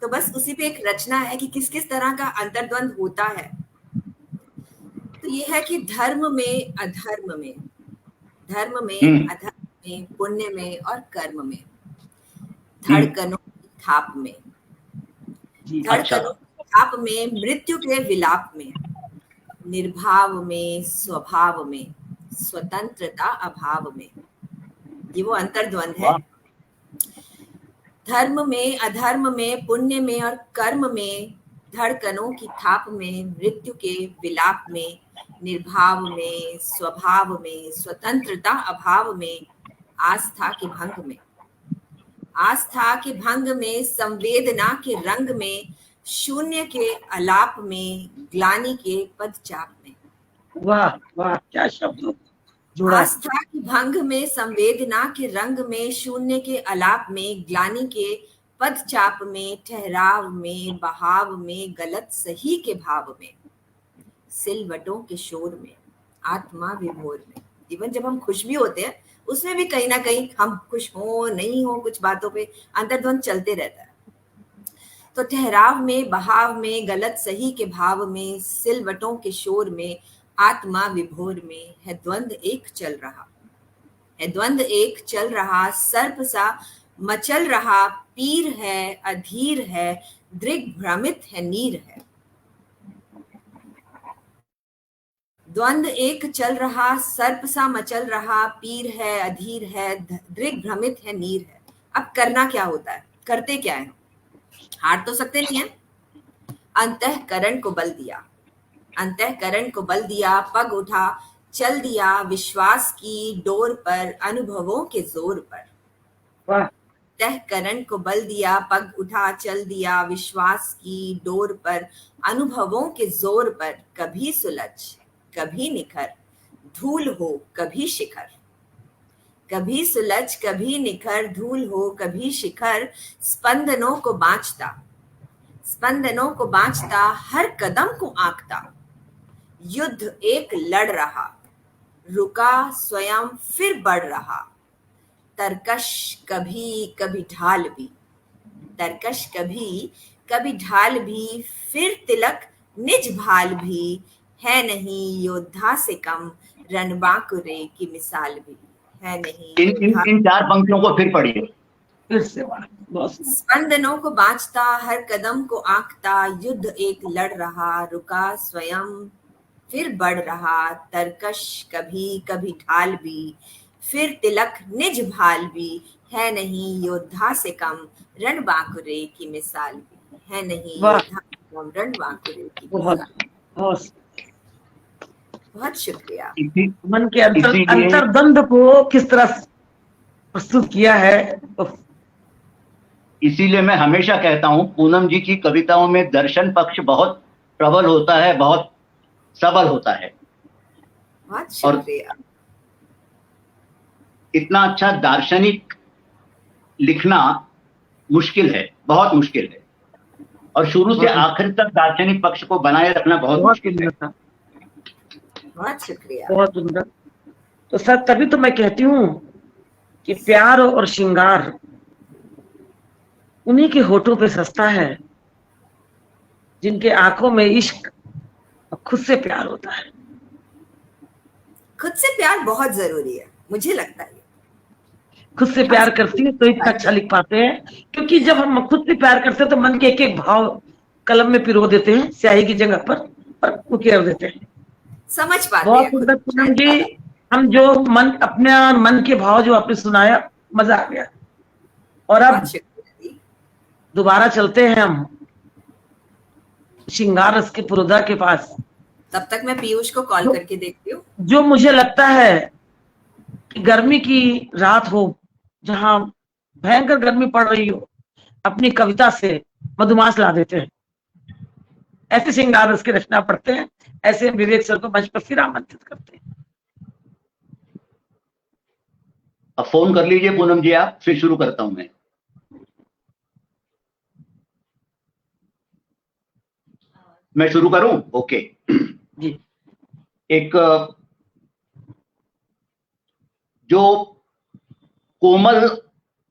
तो बस उसी पे एक रचना है कि किस किस तरह का अंतर्द्वंद होता है। तो ये है कि धर्म में अधर्म में, धर्म में अधर्म में, पुण्य में और कर्म में, धड़कनों की थाप में, अच्छा। धड़कनों की थाप में, मृत्यु के विलाप में, निर्भाव में, स्वभाव में, स्वतंत्रता अभाव में। ये वो अंतर्द्वंद है। वाह। धर्म में, अधर्म में, पुण्य में और कर्म में, धड़कनों की थाप में, मृत्यु के विलाप में, निर्भाव में, स्वभाव में, स्वतंत्रता अभाव में, आस्था के भंग में, आस्था के भंग में, संवेदना के रंग में, शून्य के अलाप में, ग्लानि के पदचाप में। वाह वाह, क्या शब्द जोड़ा। आस्था के भंग में, संवेदना के रंग में, शून्य के अलाप में, ग्लानि के पदचाप में, ठहराव में, बहाव में, गलत सही के भाव में, सिलवटों के शोर में, आत्मा विभोर में। इवन जब हम खुश भी होते हैं उसमें भी कहीं ना कहीं हम खुश हो नहीं हो, कुछ बातों पे अंतर्द्वंद चलते रहता है। तो ठहराव में, बहाव में, गलत सही के भाव में, सिलवटों के शोर में, आत्मा विभोर में, है द्वंद एक चल रहा, है द्वंद एक चल रहा, सर्प सा मचल रहा, पीर है, अधीर है, दृग्भ्रमित है, नीर है। द्वंद एक चल रहा, सर्प सा मचल रहा, पीर है, अधीर है, दृग्भ्रमित है, नीर है। अब करना क्या होता है, करते क्या है? हार तो सकते नहीं है। अंतःकरण को बल दिया, अंतःकरण को बल दिया, पग उठा चल दिया, विश्वास की डोर पर, अनुभवों के जोर पर। वाह। अंतःकरण को बल दिया, पग उठा चल दिया, विश्वास की डोर पर, अनुभवों के जोर पर। कभी सुलझ कभी निखर, धूल हो कभी शिखर। कभी सुलझ कभी निखर, धूल हो कभी शिखर। स्पंदनों को बांचता, स्पंदनों को बांचता, हर कदम को आंकता। युद्ध एक लड़ रहा, रुका स्वयं फिर बढ़ रहा। तरकश कभी कभी ढाल भी, तरकश कभी कभी ढाल भी, फिर तिलक निज भाल भी। है नहीं योद्धा से कम, रणबांकुरे की मिसाल भी। है नहीं इन 4 पंक्तियों को फिर पढ़िए। फिर से बहुत। स्पंदनों को बांचता, हर कदम को आंकता, युद्ध एक लड़ रहा, रुका स्वयं फिर बढ़ रहा। तरकश कभी कभी ढाल भी, फिर तिलक निज भाल भी। है नहीं योद्धा से कम, रणबांकुरे की मिसाल भी। है नहीं योद्धा से कम, रणबांकुरे की मिसाल। बहुत बहुत शुक्रिया। मन के अंतर्द्वंद को किस तरह प्रस्तुत किया है। इसीलिए मैं हमेशा कहता हूं, पूनम जी की कविताओं में दर्शन पक्ष बहुत प्रबल होता है, बहुत सबल होता है। बहुत शुक्रिया। इतना अच्छा दार्शनिक लिखना मुश्किल है, बहुत मुश्किल है, और शुरू से आखिर तक दार्शनिक पक्ष को बनाए रखना बहुत मुश्किल है। बहुत शुक्रिया। बहुत सुंदर। तो सर, तभी तो मैं कहती हूँ कि प्यार और श्रृंगार उन्हीं के होठों पे सस्ता है जिनके आंखों में इश्क और खुद से प्यार होता है। खुद से प्यार बहुत जरूरी है, मुझे लगता है। खुद से प्यार करती है तो इतना अच्छा लिख पाते हैं, क्योंकि जब हम खुद से प्यार करते हैं तो मन के एक एक भाव कलम में पिरो देते हैं, स्याही की जगह पर उकेर देते हैं, समझ पाते बहुत हैं। सुंदर पूनम जी, हम जो मन अपने मन के भाव जो आपने सुनाया, मजा आ गया। और अब दोबारा चलते हैं हम श्रृंगार रस के पुरोधा के पास। तब तक मैं पीयूष को कॉल करके देखती हूँ। जो मुझे लगता है कि गर्मी की रात हो, जहां भयंकर गर्मी पड़ रही हो, अपनी कविता से मधुमास ला देते हैं। ऐसे श्रृंगार रस की रचना पढ़ते हैं, ऐसे विवेक सर को मंच पर फिर आमंत्रित करते हैं। अब फोन कर लीजिए पूनम जी आप, फिर शुरू करता हूं मैं शुरू करूं? ओके जी। एक जो कोमल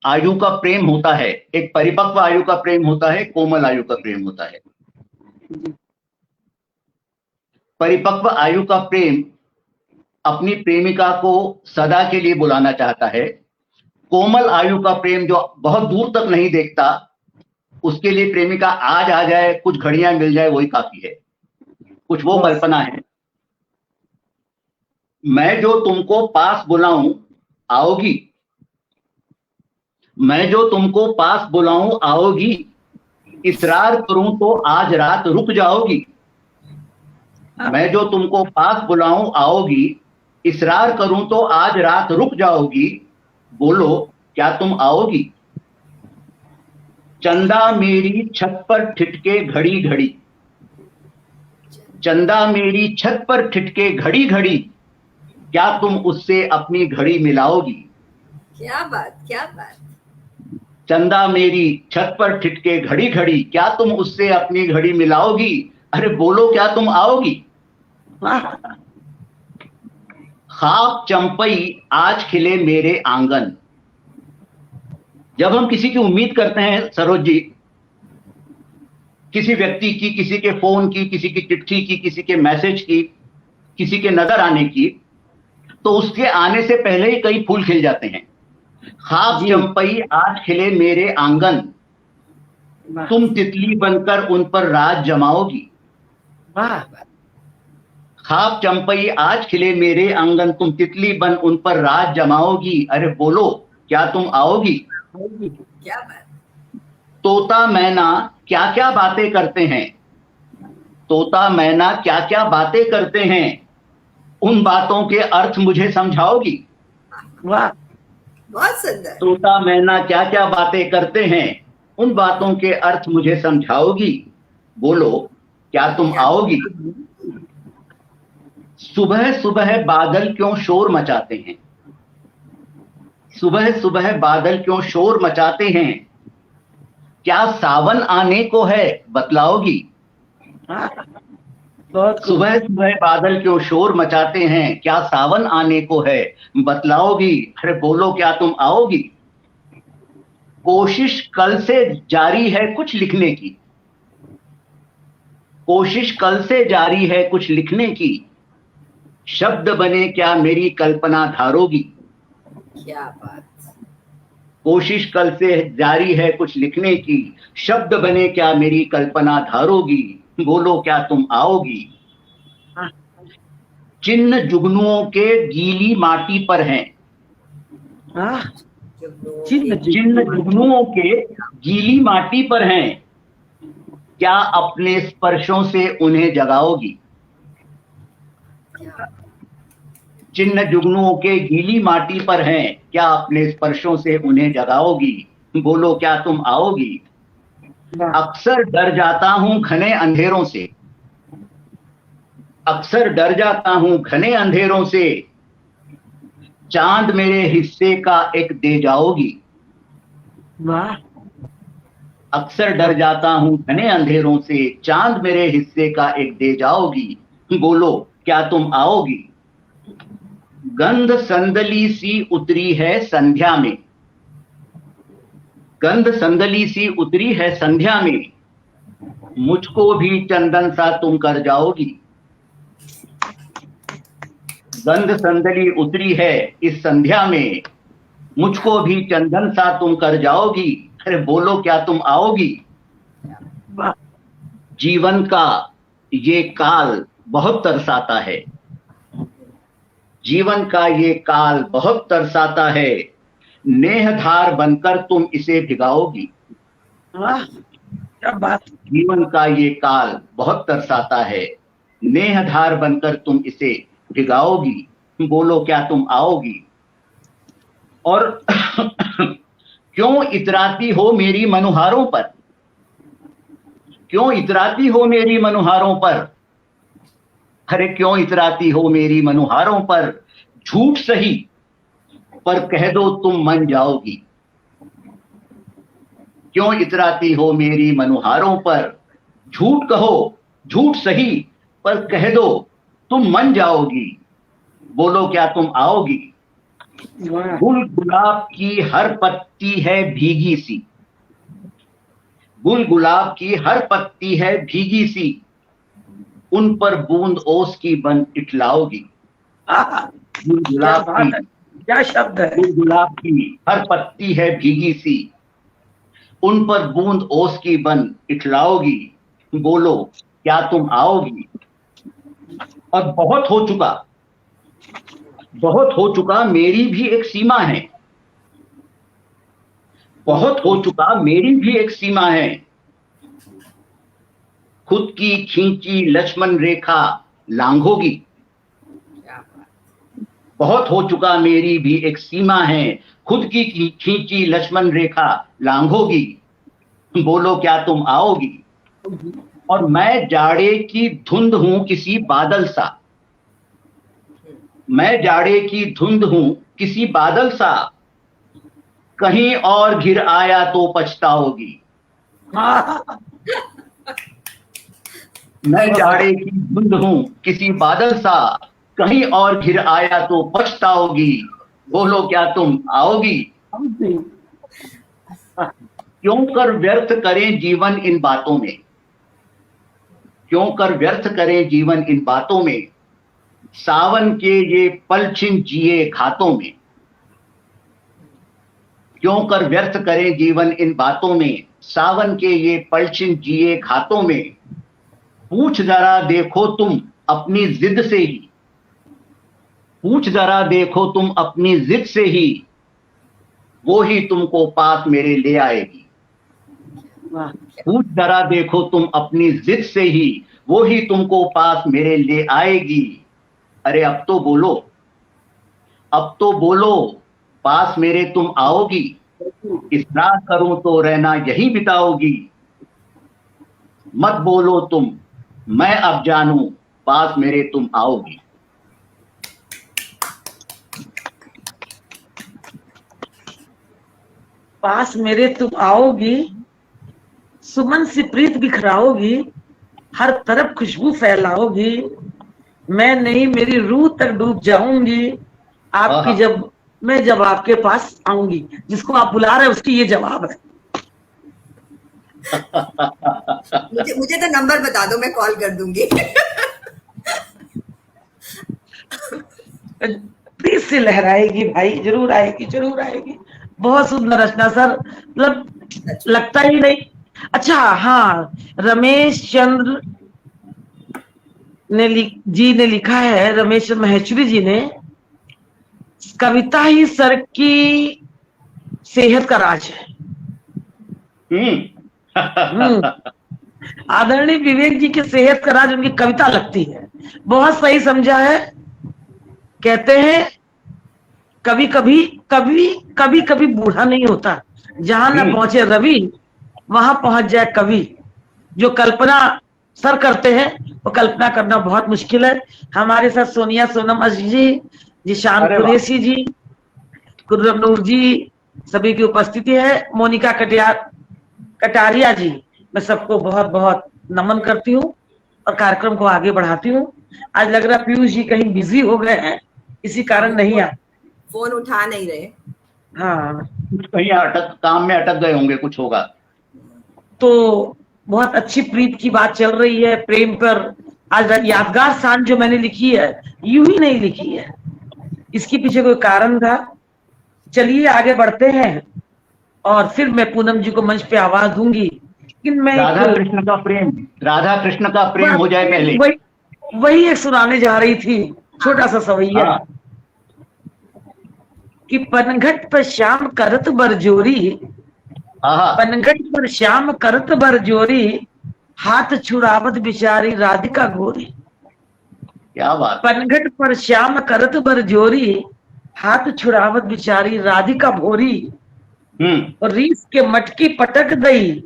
आयु का प्रेम होता है, एक परिपक्व आयु का प्रेम होता है, कोमल आयु का प्रेम होता है। परिपक्व आयु का प्रेम अपनी प्रेमिका को सदा के लिए बुलाना चाहता है। कोमल आयु का प्रेम जो बहुत दूर तक नहीं देखता, उसके लिए प्रेमिका आज आ जाए, कुछ घड़ियां मिल जाए, वही काफी है। कुछ वो कल्पना है। मैं जो तुमको पास बुलाऊं आओगी, मैं जो तुमको पास बुलाऊं आओगी, इसरार करूं तो आज रात रुक जाओगी। मैं जो तुमको पास बुलाऊं आओगी, इसरार करूं तो आज रात रुक जाओगी। बोलो क्या तुम आओगी? चंदा मेरी छत पर ठिठके घड़ी घड़ी, चंदा मेरी छत पर ठिठके घड़ी घड़ी, क्या तुम उससे अपनी घड़ी मिलाओगी? क्या बात, क्या बात। चंदा मेरी छत पर ठिठके घड़ी घड़ी, क्या तुम उससे अपनी घड़ी मिलाओगी? अरे बोलो क्या तुम आओगी? खाक चंपई आज खिले मेरे आंगन। जब हम किसी की उम्मीद करते हैं सरोज जी, किसी व्यक्ति की, किसी के फोन की, किसी की चिट्ठी की, किसी के मैसेज की, किसी के नजर आने की, तो उसके आने से पहले ही कई फूल खिल जाते हैं। खाक चंपई आज खिले मेरे आंगन, तुम तितली बनकर उन पर राज जमाओगी। खाक चंपई आज खिले मेरे आंगन, तुम तितली बन उन पर राज जमाओगी। अरे बोलो क्या तुम आओगी? क्या बात। तोता मैना क्या क्या बातें करते हैं, तोता मैना क्या क्या बातें करते हैं, उन बातों के अर्थ मुझे समझाओगी। वाह, बहुत सुंदर। तोता मैना क्या क्या बातें करते हैं, उन बातों के अर्थ मुझे समझाओगी। बोलो क्या तुम आओगी? सुबह सुबह बादल क्यों शोर मचाते हैं, सुबह सुबह बादल क्यों शोर मचाते हैं, क्या सावन आने को है बतलाओगी? सुबह सुबह बादल क्यों शोर मचाते हैं, क्या सावन आने को है बतलाओगी? अरे बोलो क्या तुम आओगी? कोशिश कल से जारी है कुछ लिखने की, कोशिश कल से जारी है कुछ लिखने की, शब्द बने क्या मेरी कल्पना धारोगी? क्या बात। कोशिश कल से जारी है कुछ लिखने की, शब्द बने क्या मेरी कल्पना धारोगी। बोलो क्या तुम आओगी? चिन्ह जुगनुओं के गीली माटी पर हैं, चिन्ह जुगनुओं के गीली माटी पर हैं, क्या अपने स्पर्शों से उन्हें जगाओगी? चिन्ह जुगनुओं के गीली माटी पर हैं, क्या अपने स्पर्शों से उन्हें जगाओगी? बोलो क्या तुम आओगी? अक्सर डर जाता हूं घने अंधेरों से, अक्सर डर जाता हूं घने अंधेरों से, चांद मेरे हिस्से का एक दे जाओगी। वाह, अक्सर डर जाता हूं घने अंधेरों से, चांद मेरे हिस्से का एक दे जाओगी। बोलो क्या तुम आओगी? गंध संदली सी उतरी है संध्या में, गंध संदली सी उतरी है संध्या में, मुझको भी चंदन सा तुम कर जाओगी। गंध संदली उतरी है इस संध्या में, मुझको भी चंदन सा तुम कर जाओगी। अरे बोलो क्या तुम आओगी? जीवन का ये काल बहुत तरसाता है, जीवन का ये काल बहुत तरसाता है, नेह धार बनकर तुम इसे भिगाओगी। वाह, क्या बात। जीवन का ये काल बहुत तरसाता है, नेह धार बनकर तुम इसे भिगाओगी। बोलो क्या तुम आओगी? और क्यों इतराती हो मेरी मनुहारों पर, क्यों इतराती हो मेरी मनुहारों पर, अरे क्यों इतराती हो मेरी मनुहारों पर, झूठ सही पर कह दो तुम मन जाओगी। क्यों इतराती हो मेरी मनुहारों पर, झूठ कहो झूठ सही पर कह दो तुम मन जाओगी। बोलो क्या तुम आओगी? गुल गुलाब की हर पत्ती है भीगी सी, गुल गुलाब की हर पत्ती है भीगी सी, उन पर बूंद ओस की बन इठलाओगी। गुल गुलाब की, क्या शब्द है। गुल गुलाब की हर पत्ती है भीगी सी, उन पर बूंद ओस की बन इठलाओगी। बोलो क्या तुम आओगी? और बहुत हो चुका, बहुत हो चुका, मेरी भी एक सीमा है, बहुत हो चुका मेरी भी एक सीमा है, खुद की खींची लक्ष्मण रेखा लांघोगी। क्या बात। बहुत हो चुका मेरी भी एक सीमा है, खुद की खींची लक्ष्मण रेखा लांघोगी, बोलो क्या तुम आओगी। और मैं जाड़े की धुंध हूं किसी बादल सा, मैं जाड़े की धुंध हूं किसी बादल सा, कहीं और घिर आया तो पछताओगी। हाँ, मैं जाड़े की धुंध हूं किसी बादल सा, कहीं और घिर आया तो पछताओगी, बोलो क्या तुम आओगी। क्यों कर व्यर्थ करें जीवन इन बातों में, क्यों कर व्यर्थ करें जीवन इन बातों में, सावन के ये पल छिन जिए घातों में। क्यों कर व्यर्थ करें जीवन इन बातों में, सावन के ये पल छिन जिए घातों में। पूछ जरा देखो तुम अपनी जिद से ही, पूछ जरा देखो तुम अपनी जिद से ही, वो ही तुमको पास मेरे ले आएगी। पूछ जरा देखो तुम अपनी जिद से ही, वो ही तुमको पास मेरे ले आएगी। अरे अब तो बोलो, अब तो बोलो, पास मेरे तुम आओगी। इस रात करूं तो रहना यही बिताओगी। मत बोलो तुम, मैं अब जानूं, पास मेरे तुम आओगी। पास मेरे तुम आओगी, सुमन सी प्रीत बिखराओगी, हर तरफ खुशबू फैलाओगी। मैं नहीं मेरी रूह तक डूब जाऊंगी, आपकी जब आपके पास आऊंगी। जिसको आप बुला रहे हैं उसकी ये जवाब है। मुझे तो नंबर बता दो, मैं कॉल कर दूंगी। प्लीज से लहराएगी भाई, जरूर आएगी, जरूर आएगी। बहुत सुंदर रचना सर, मतलब लगता ही नहीं। अच्छा हाँ, रमेश चंद्र जी ने लिखा है, रमेश महेश्वरी जी ने, कविता ही सर की सेहत का राज है। आदरणीय विवेक जी की सेहत का राज उनकी कविता लगती है। बहुत सही समझा है। कहते हैं कभी कभी बूढ़ा नहीं होता, जहां न पहुंचे रवि वहां पहुंच जाए कवि। जो कल्पना सर करते हैं वो कल्पना करना बहुत मुश्किल है। हमारे साथ सोनिया सोनम जी, जिशान कुरैशी जी, खुर्रम नूर जी, सभी की उपस्थिति है। मोनिका कटारिया जी, मैं सबको बहुत बहुत नमन करती हूँ और कार्यक्रम को आगे बढ़ाती हूँ। आज लग रहा पीयूष जी कहीं बिजी हो गए हैं, इसी कारण नहीं आ, फोन उठा नहीं रहे। हाँ, कहीं काम में अटक गए होंगे, कुछ होगा। तो बहुत अच्छी प्रीत की बात चल रही है, प्रेम पर। आज यादगार शान जो मैंने लिखी है, यूं ही नहीं लिखी है, इसके पीछे कोई कारण था। चलिए आगे बढ़ते हैं और फिर मैं पूनम जी को मंच पे आवाज दूंगी। लेकिन मैं राधा कृष्ण का प्रेम हो जाए पहले। वही एक सुनाने जा रही थी, छोटा सा सवैया। कि पनघट पर श्याम करत बरजोरी, पनघट पर श्याम करत बरजोरी, हाथ छुड़ावत बिचारी राधिका गोरी। क्या बात। पनघट पर श्याम करत बरजोरी, हाथ छुड़ावत बिचारी राधिका भोरी। और रीस के मटकी पटक दई,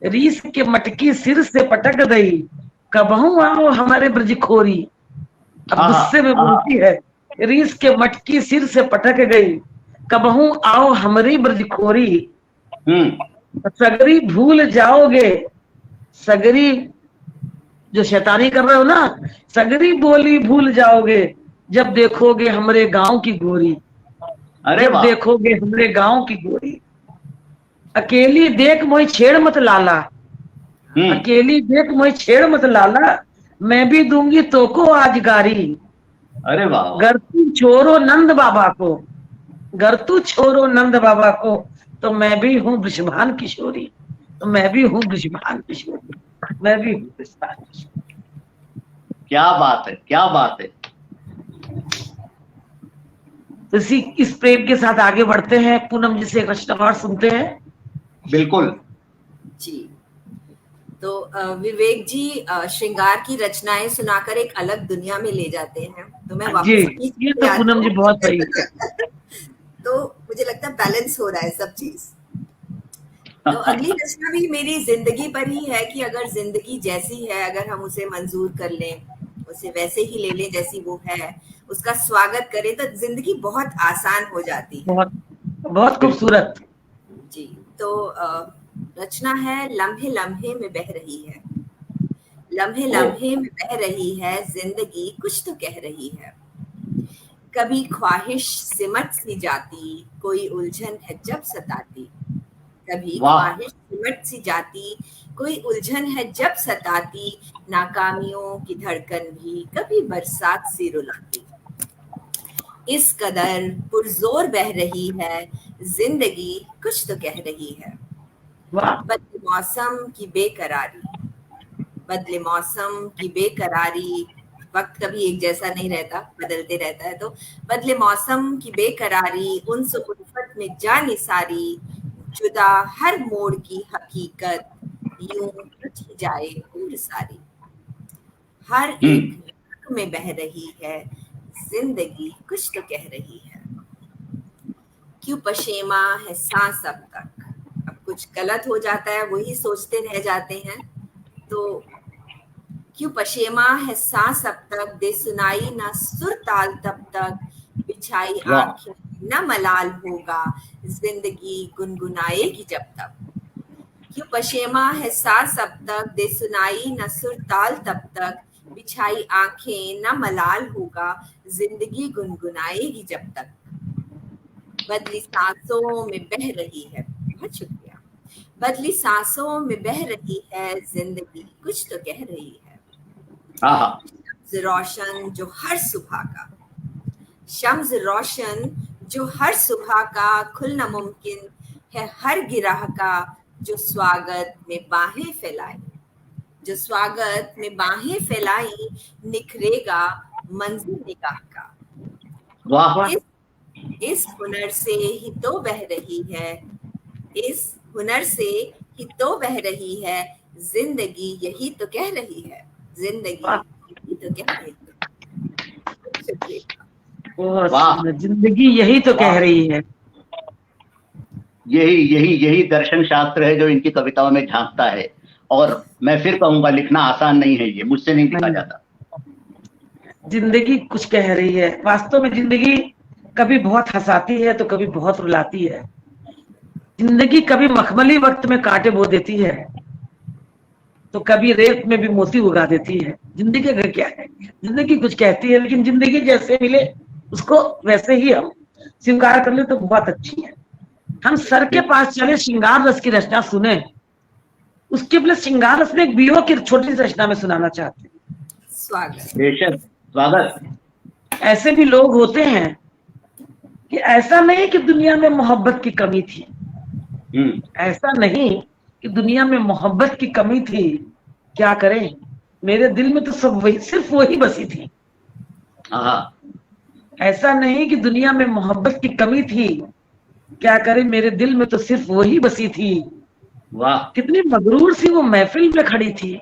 रीस के मटकी सिर से पटक दई, कबहू आओ हमारे ब्रजखोरी। अब गुस्से में बोलती है, रीस के मटकी सिर से पटक गई, कबहू आओ हमारी ब्रजखोरी। सगरी भूल जाओगे, सगरी जो शैतानी कर रहे हो ना, सगरी बोली भूल जाओगे जब देखोगे हमरे गांव की गोरी। जब देखोगे हमरे गांव की गोरी। अकेली देख मोई छेड़ मत लाला, अकेली देख मोई छेड़ मत लाला, मैं भी दूंगी तो को आज गारी। अरे वाह। घर तू छोरो नंद बाबा को, घर तू छोरो नंद बाबा को, तो मैं भी हूँ वृषभान किशोरी, तो मैं भी हूँ वृषभान किशोरी, मैं भी हूँ वृषभान किशोरी। क्या बात है, क्या बात है। इस प्रेम के साथ आगे बढ़ते हैं। पूनम जी से एक रचना और सुनते हैं। बिल्कुल जी। तो विवेक जी श्रृंगार की रचनाएं सुनाकर एक अलग दुनिया में ले जाते हैं, तो मैं जी, वापस अपनी ये तो याद पूनम जी को- बहुत सही। तो मुझे लगता है बैलेंस हो रहा है सब चीज। तो अगली रचना भी मेरी जिंदगी पर ही है कि अगर जिंदगी जैसी है, अगर हम उसे मंजूर कर लें, उसे वैसे ही ले लें जैसी वो है, उसका स्वागत करें, तो जिंदगी बहुत आसान हो जाती है। बहुत बहुत खूबसूरत। जी। तो रचना है लम्हे लम्हे में बह रही है। लम्हे लम्हे में बह रही है जिंदगी, कुछ तो कह रही है। कभी ख्वाहिश सिमट सी जाती, कोई उलझन है जब सताती। कभी वाह। ख्वाहिश सिमट सी जाती, कोई उलझन है जब सताती। नाकामियों की धड़कन भी कभी बरसात सी रुलाती। इस कदर पुरजोर बह रही है जिंदगी, कुछ तो कह रही है। वाह। बदले मौसम की बेकरारी, बदले मौसम की बेकरारी, वक्त कभी एक जैसा नहीं रहता, बदलते रहता है। तो बदले मौसम की बेकरारी, उन्स उल्फत में जा निसारी। जुदा हर मोड़ की हकीकत, यूं रुठी जाए उम्र सारी। हर एक रंग में बह रही है जिंदगी, कुछ तो कह रही है। क्यों पशेमा है सांस अब तक। अब कुछ गलत हो जाता है, वही सोचते रह जाते हैं। तो क्यों पशेमा है सांस अब तक, दे सुनाई ना सुर ताल तब तक। बिछाई वाह। आंखें न मलाल होगा, जिंदगी गुनगुनाएगी जब तक। क्यों पशेमा है सांस अब तक, दे सुनाई न सुर ताल तब तक। बिछाई आंखें न मलाल होगा, जिंदगी गुनगुनाएगी जब तक। बदली सांसों में बह रही है, बहुत शुक्रिया। बदली सांसों में बह रही है जिंदगी, कुछ तो कह रही है। शम्स रोशन जो हर सुबह का, शम्स रोशन जो हर सुबह का, खुलना मुमकिन है हर गिराह का। जो स्वागत में बाहें फैलाई, जो स्वागत में बाहें फैलाई, निखरेगा मंजिल निगाह का। वाह। इस हुनर से ही तो बह रही है, इस हुनर से ही तो बह रही है जिंदगी, यही तो कह रही है। जिंदगी यही तो कह रही है। शुक्रिया। बहुत वाह। सुंदर। जिंदगी यही तो कह वाह। रही है। यही यही यही दर्शन शास्त्र है जो इनकी कविताओं में झांकता है। और मैं फिर कहूंगा, लिखना आसान नहीं है, ये मुझसे नहीं लिखा नहीं, जाता। जिंदगी कुछ कह रही है। वास्तव में जिंदगी कभी बहुत हंसाती है तो कभी बहुत रुलाती है। जिंदगी कभी मखमली वक्त में कांटे बो देती है तो कभी रेत में भी मोती उगा देती है। जिंदगी का क्या है, जिंदगी कुछ कहती है, लेकिन जिंदगी जैसे मिले उसको वैसे ही हम स्वीकार कर ले तो बहुत अच्छी है। हम सर के पास चले, श्रृंगार रस की रचना सुने, उसके पहले श्रृंगार रस में एक बीओ की छोटी सी रचना में सुनाना चाहते हैं। स्वागत। बेशक, स्वागत। ऐसे भी लोग होते हैं कि ऐसा नहीं कि दुनिया में मोहब्बत की कमी थी, ऐसा नहीं कि दुनिया में मोहब्बत की कमी थी, क्या करें, मेरे दिल में तो सब वही, सिर्फ वही बसी थी। ऐसा नहीं कि दुनिया में मोहब्बत की कमी थी, क्या करें, मेरे दिल में तो सिर्फ वही बसी थी। वाह। कितनी मगरूर सी वो महफिल में खड़ी थी,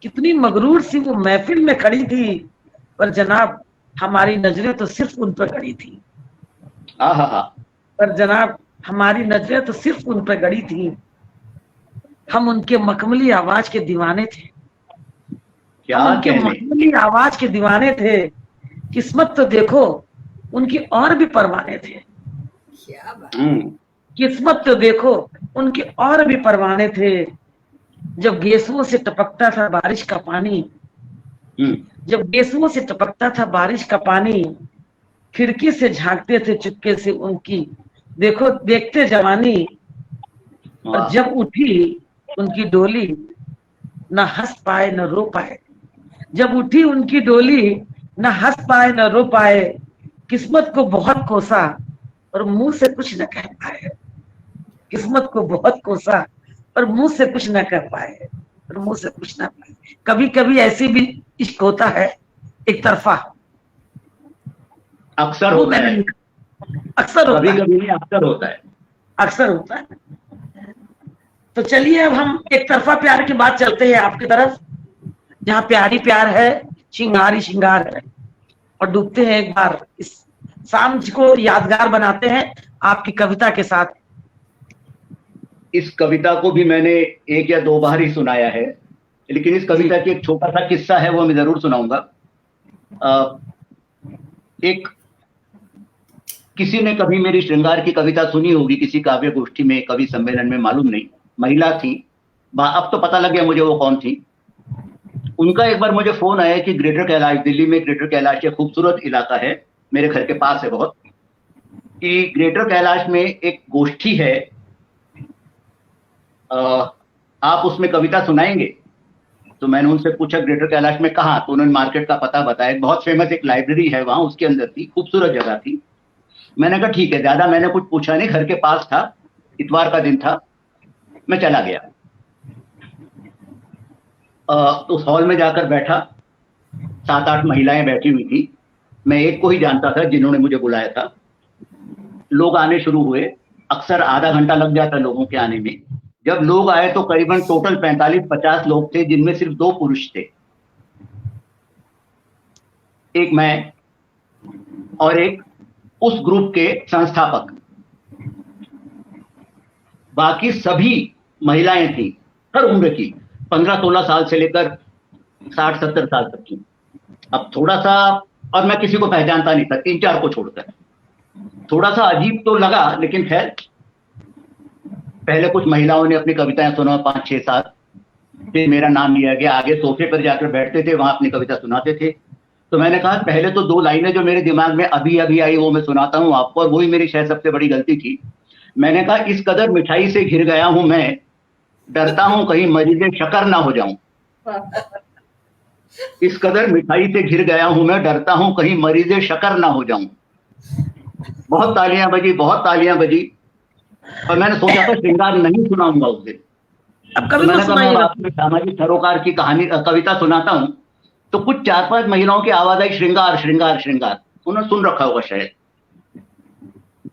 कितनी मगरूर सी वो महफिल में खड़ी थी, पर जनाब हमारी नजरें तो सिर्फ उन पर गड़ी थी। पर जनाब हमारी नजरें तो सिर्फ उन पर गड़ी थी। हम उनके मखमली आवाज के दीवाने थे, क्या हम उनके कहने। मखमली आवाज के दीवाने थे। किस्मत तो देखो उनकी और भी परवाने थे, क्या बात। किस्मत तो देखो उनके और भी परवाने थे। जब गेसुओं से टपकता था बारिश का पानी, जब गेसुओं से टपकता था बारिश का पानी, खिड़की से झांकते थे चुपके से उनकी देखो देखते जवानी। और जब उठी उनकी डोली, न हंस पाए न रो पाए। जब उठी उनकी डोली, न हंस पाए न रो पाए। किस्मत को बहुत कोसा और मुंह से कुछ न कह पाए। किस्मत को बहुत कोसा और मुंह से कुछ न कर पाए, और मुंह से कुछ ना पाए। कभी कभी ऐसी भी इश्क होता है एक तरफा, अक्सर वो होता है, मैंने अक्सर होता कभी है, कभी नहीं, अक्सर होता है। अक्सर होता है। तो चलिए अब हम एक तरफा प्यार की बात चलते हैं आपकी तरफ, जहाँ प्यार ही प्यार है, श्रृंगार ही श्रृंगार है, और डूबते हैं एक बार इस शाम को यादगार बनाते हैं आपकी कविता के साथ। इस कविता को भी मैंने 1 या 2 बार ही सुनाया है, लेकिन इस कविता की एक छोटा सा किस्सा है, वो मैं जरूर सुनाऊंगा। एक किसी ने कभी मेरी श्रृंगार की कविता सुनी होगी, किसी काव्य गोष्ठी में, कवि सम्मेलन में, मालूम नहीं, महिला थी, अब तो पता लग गया मुझे वो कौन थी। उनका एक बार मुझे फोन आया कि ग्रेटर कैलाश, दिल्ली में ग्रेटर कैलाश एक खूबसूरत इलाका है, मेरे घर के पास है बहुत, कि ग्रेटर कैलाश में एक गोष्ठी है, आप उसमें कविता सुनाएंगे। तो मैंने उनसे पूछा ग्रेटर कैलाश में कहाँ, तो उन्होंने मार्केट का पता बताया, बहुत फेमस एक लाइब्रेरी है वहां, उसके अंदर थी, खूबसूरत जगह थी। मैंने कहा ठीक है, ज्यादा मैंने कुछ पूछा नहीं, घर के पास था, इतवार का दिन था, मैं चला गया। तो उस हॉल में जाकर बैठा, 7-8 महिलाएं बैठी हुई थी, मैं एक को ही जानता था जिन्होंने मुझे बुलाया था। लोग आने शुरू हुए, अक्सर आधा घंटा लग जाता लोगों के आने में। जब लोग आए तो करीबन टोटल 45-50 लोग थे, जिनमें सिर्फ 2 पुरुष थे, एक मैं और एक उस ग्रुप के संस्थापक। बाकी सभी महिलाएं थी, हर उम्र की, 15-16 साल से लेकर 60-70 साल तक की। अब थोड़ा सा, और मैं किसी को पहचानता नहीं था, 3-4 को छोड़कर, थोड़ा सा अजीब तो लगा, लेकिन खैर, पहले कुछ महिलाओं ने अपनी कविताएं सुना, 5-6-7, फिर मेरा नाम लिया गया, आगे सोफे पर जाकर बैठते थे, वहां अपनी कविता सुनाते थे। तो मैंने कहा पहले तो 2 लाइनें जो मेरे दिमाग में अभी अभी आई वो मैं सुनाता हूं आपको, और वही मेरी शायद सबसे बड़ी गलती थी। मैंने कहा इस कदर मिठाई से घिर गया हूं मैं, डरता हूं कहीं मरीज़े शकर ना हो जाऊं। इस कदर मिठाई से घिर गया हूं मैं, डरता हूं कहीं मरीज़े शकर ना हो जाऊं। बहुत तालियां बजी, बहुत तालियां बजी, और मैंने सोचा था श्रृंगार नहीं सुनाऊंगा उस दिन। अब तो कभी तो मैंने कहा मैं सुनाइएगा। आपको सामाजिक सरोकार की कहानी, कविता सुनाता हूं। तो कुछ 4-5 महिलाओं की आवाज आई, श्रृंगार श्रृंगार श्रृंगार, उन्होंने सुन रखा होगा शायद।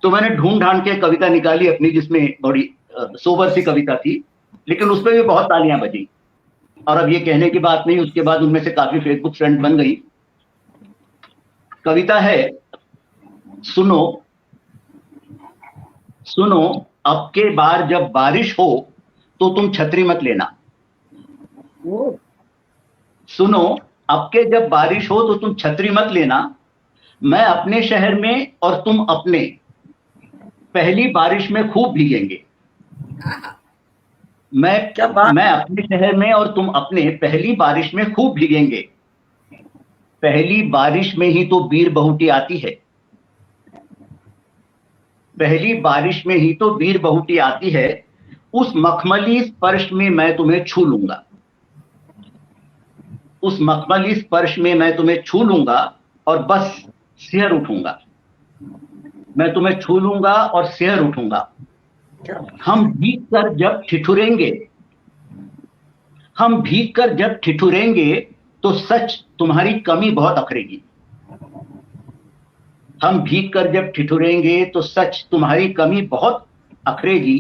तो मैंने ढूंढ ढांड के कविता निकाली अपनी, जिसमें बड़ी सोबर सी कविता थी, लेकिन उस पर भी बहुत तालियां बजी। और अब ये कहने की बात नहीं, उसके बाद उनमें से काफी फेसबुक फ्रेंड बन गई। कविता है, सुनो सुनो अब के बार जब बारिश हो तो तुम छतरी मत लेना। सुनो अब के जब बारिश हो तो तुम छतरी मत लेना, मैं अपने शहर में और तुम अपने, पहली बारिश में खूब भीगेंगे। क्या बात। मैं अपने शहर में और तुम अपने, पहली बारिश में खूब भीगेंगे। पहली बारिश में ही तो बीर बहुटी आती है, पहली बारिश में ही तो बीर बहुटी आती है, उस मखमली स्पर्श में मैं तुम्हें छू लूंगा। उस मखमली स्पर्श में मैं तुम्हें छू लूंगा और बस सिहर उठूंगा। मैं तुम्हें छू लूंगा और सिहर उठूंगा। हम भीग कर जब ठिठुरेंगे, हम भीग कर जब ठिठुरेंगे तो सच तुम्हारी कमी बहुत अखरेगी। हम भीग कर जब ठिठुरेंगे तो सच तुम्हारी कमी बहुत अखरेगी।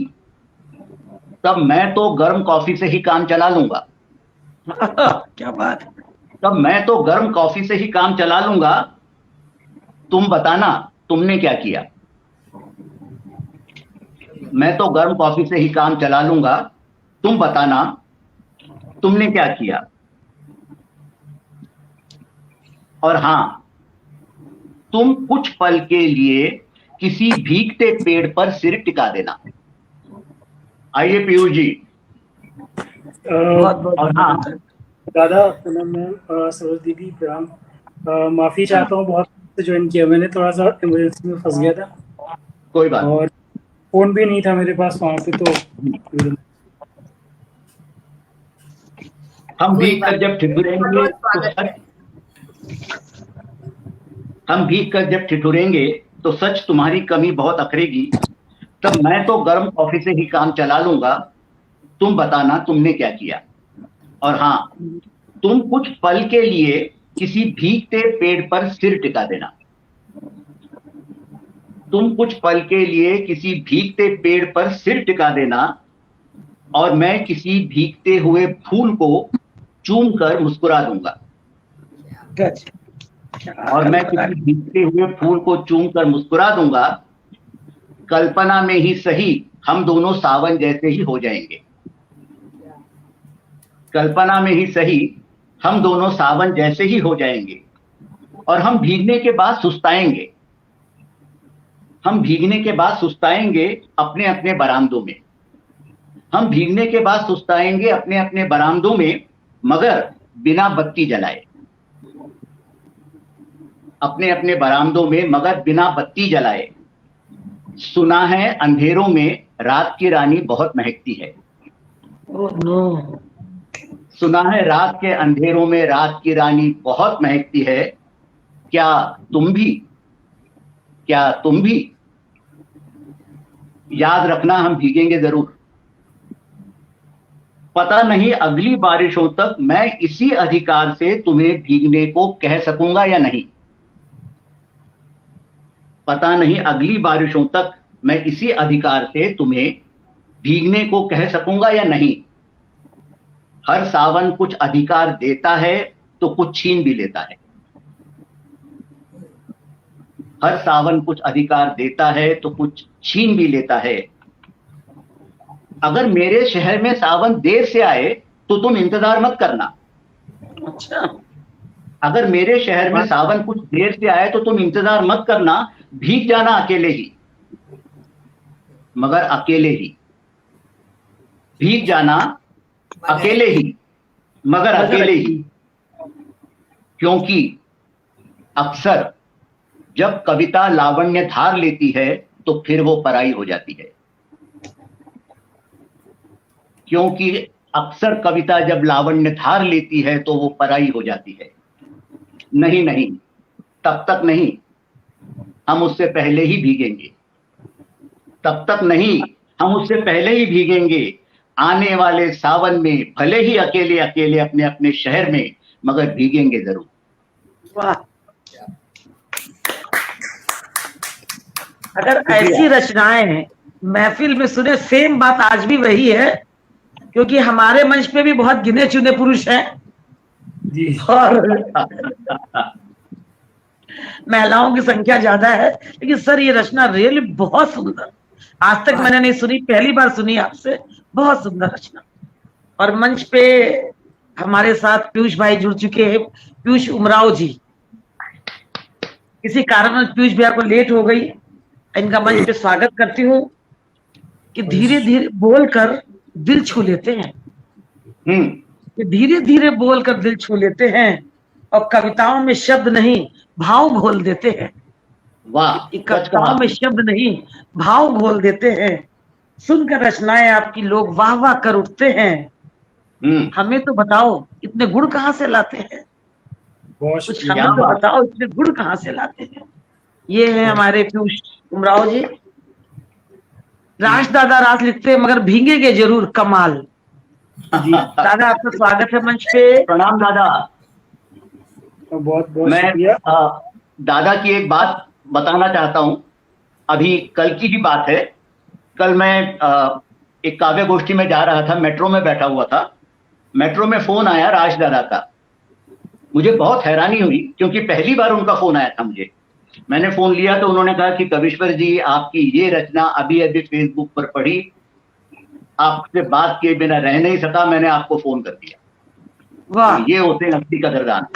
तब मैं तो गर्म कॉफी से ही काम चला लूंगा। क्या बात। तब मैं तो गर्म कॉफी से ही काम चला लूंगा। तुम बताना तुमने क्या किया। मैं तो गर्म कॉफी से ही काम चला लूंगा, तुम बताना तुमने क्या किया। और हां, तुम कुछ पल के लिए किसी भीगते पेड़ पर सिर टिका देना। आइए पीयूष जी। बहुत बहुत और हाँ, दादा पूनम मैम, सरोज दीदी प्रणाम। माफी चाहता हूँ, बहुत ज्वाइन किया मैंने, थोड़ा सा इमरजेंसी में फंस गया था कोई बात। और फोन भी नहीं था मेरे पास वहां पे, तो हम भीग कर जब ठिठुरेंगे तो सच, हम भीग कर जब ठिठुरेंगे तो सच तुम्हारी कमी बहुत अखरेगी। तब मैं तो गर्म कॉफी से ही काम चला लूंगा, तुम बताना तुमने क्या किया। और हाँ, तुम कुछ पल के लिए किसी भीगते पेड़ पर सिर टिका देना। तुम कुछ पल के लिए किसी भीगते पेड़ पर सिर टिका देना और मैं किसी भीगते हुए फूल को चूम कर मुस्कुरा दूंगा। और मैं किसी भीगते हुए फूल को चूम कर मुस्कुरा दूंगा। कल्पना में ही सही हम दोनों सावन जैसे ही हो जाएंगे। कल्पना में ही सही हम दोनों सावन जैसे ही हो जाएंगे। और हम भीगने के बाद सुस्ताएंगे। हम भीगने के बाद सुस्ताएंगे अपने अपने बरामदों में। हम भीगने के बाद सुस्ताएंगे अपने अपने बरामदों में, मगर बिना बत्ती जलाए। अपने अपने बरामदों में मगर बिना बत्ती जलाए। सुना है अंधेरों में रात की रानी बहुत महकती है। Oh no. सुना है रात के अंधेरों में रात की रानी बहुत महकती है। क्या तुम भी? क्या तुम भी? याद रखना हम भीगेंगे जरूर। पता नहीं अगली बारिशों तक मैं इसी अधिकार से तुम्हें भीगने को कह सकूंगा या नहीं। पता नहीं अगली बारिशों तक मैं इसी अधिकार से तुम्हें भीगने को कह सकूंगा या नहीं। हर सावन कुछ अधिकार देता है तो कुछ छीन भी लेता है। हर सावन कुछ अधिकार देता है तो कुछ छीन भी लेता है। अगर मेरे शहर में सावन देर से आए तो तुम इंतजार मत करना। अच्छा। अगर मेरे शहर में सावन कुछ देर से आए तो तुम इंतजार मत करना। भीग जाना अकेले ही, मगर अकेले ही। भीग जाना अकेले ही, मगर अकेले ही। क्योंकि अक्सर जब कविता लावण्य धार लेती है तो फिर वो पराई हो जाती है। क्योंकि अक्सर कविता जब लावण्य धार लेती है तो वो पराई हो जाती है। नहीं नहीं, तब तक नहीं, हम उससे पहले ही भीगेंगे। तब तक नहीं, हम उससे पहले ही भीगेंगे। आने वाले सावन में भले ही अकेले अकेले अपने अपने शहर में, मगर भीगेंगे जरूर। वाह। अगर ऐसी रचनाएं महफिल में सुने, सेम बात आज भी वही है, क्योंकि हमारे मंच पे भी बहुत गिने चुने पुरुष हैं जी। और महिलाओं की संख्या ज्यादा है। लेकिन सर ये रचना रियली बहुत सुंदर, आज तक मैंने नहीं सुनी, पहली बार सुनी आपसे। बहुत सुंदर रचना। और मंच पे हमारे साथ पीयूष भाई जुड़ चुके हैं, पीयूष उमराव जी। किसी कारण पीयूष भैया को लेट हो गई, इनका मंच पे स्वागत करती हूँ कि धीरे धीरे बोलकर दिल छू लेते हैं। कि धीरे धीरे बोलकर दिल छू लेते हैं और कविताओं में शब्द नहीं भाव घोल देते हैं। वाह। कविताओं में शब्द नहीं भाव घोल देते हैं। सुनकर रचनाएं आपकी लोग वाह वाह कर उठते हैं। हमें तो बताओ इतने गुण कहाँ से लाते हैं? कुछ हमें तो बताओ इतने गुण कहाँ से लाते हैं? ये है हमारे पीयूष उमराव जी। राज दादा राज लिखते हैं मगर भीगेंगे जरूर, कमाल। दादा आपका स्वागत है मंच पे। प्रणाम दादा। बहुत बहुत मैं शुक्रिया। दादा की एक बात बताना चाहता हूं। अभी कल की ही बात है। कल मैं एक काव्य गोष्ठी में जा रहा था, मेट्रो में बैठा हुआ था। मेट्रो में फोन आया राज दादा का। मुझे बहुत हैरानी हुई क्योंकि पहली बार उनका फोन आया था मुझे। मैंने फोन लिया तो उन्होंने कहा कि कविश्वर जी, आपकी ये रचना अभी अभी फेसबुक पर पढ़ी, आपसे बात किए बिना रह नहीं सका, मैंने आपको फोन कर दिया। वाह। ये होते हैं असली कदरदान।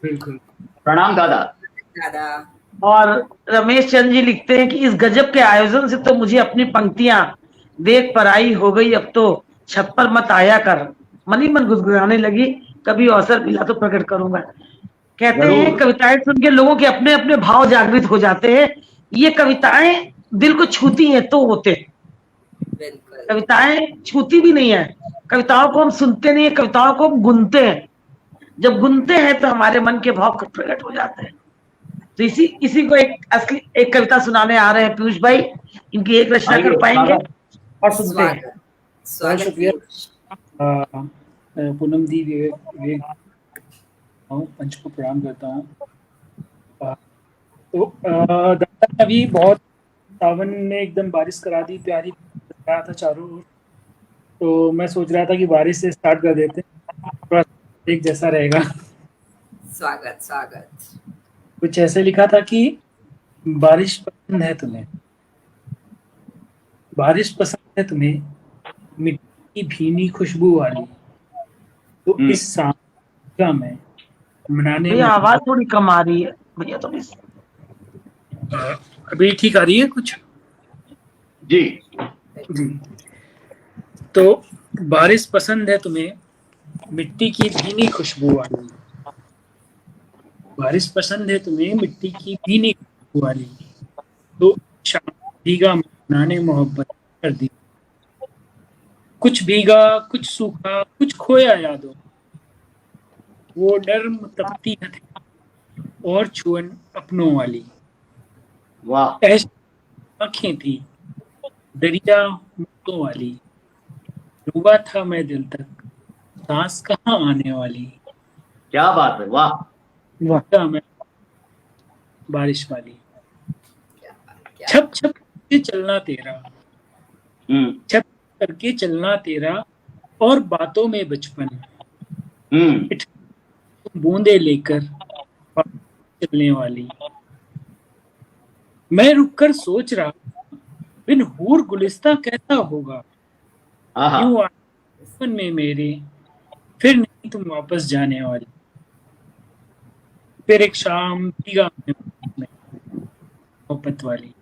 बिल्कुल। प्रणाम दादा। दादा। और रमेश चंद्र जी लिखते हैं कि इस गजब के आयोजन से तो मुझे अपनी पंक्तियां देख पराई हो गई, अब तो छत पर मत आया कर। मनी मन गुदगुदाने लगी, कभी अवसर मिला तो प्रकट करूंगा। कहते हैं कविताएं सुन के लोगों के अपने अपने भाव जागृत हो जाते हैं। ये कविताएं दिल को छूती हैं तो होते हैं। कविताएं छूती भी नहीं है, कविताओं को हम सुनते नहीं है, कविताओं को हम गुनते हैं। जब गुनते हैं तो हमारे मन के भाव प्रकट हो जाते हैं। तो इसी को एक कविता सुनाने आ रहे हैं पीयूष भाई। इनकी एक रचना कर पाएंगे और सुनते हैं। बहुत शुक्रिया पूनम दी, विवेक मंच को प्रणाम करता हूँ। तो दादा ने अभी बहुत सावन ने एकदम बारिश करा दी, प्यारी करा था चारों ओर। तो मैं सोच रहा था कि बारिश से स्टार्ट कर देते हैं, थोड़ा एक जैसा रहेगा। स्वागत स्वागत। कुछ ऐसे लिखा था कि बारिश पसंद है तुम्हें, बारिश पसंद है तुम्हें, मिट्टी की भीनी खुशबू वाली, तो इस सावन में मनाने भैया आवाज थोड़ी कम आ रही है भैया, थोड़ी अभी ठीक आ रही है कुछ? जी जी। तो बारिश पसंद है तुम्हें, मिट्टी की भीनी खुशबू वाली, बारिश पसंद है तुम्हें, मिट्टी की भीनी खुशबू वाली, तो शाम भीगा मनाने मोहब्बत कर दी, कुछ भीगा कुछ सूखा कुछ खोया यादों, वो नर्म तपती हथेली और छुअन अपनों वाली, वाह ऐसी आंखें थी दरिया मुक्तों वाली, डूबा था मैं दिल तक सांस कहाँ आने वाली, क्या बात है, वाह वाह मैं बारिश वाली, क्या छप छप करके चलना तेरा, हम्म छप करके चलना तेरा और बातों में बचपन, बूंदे लेकर चलने वाली, मैं रुककर सोच रहा बिन हूर गुलिस्ता कैसा होगा, आहा यूं आसमान में मेरे फिर नहीं तुम वापस जाने वाली, फिर एक शाम भीगा में मोहब्बत वाली।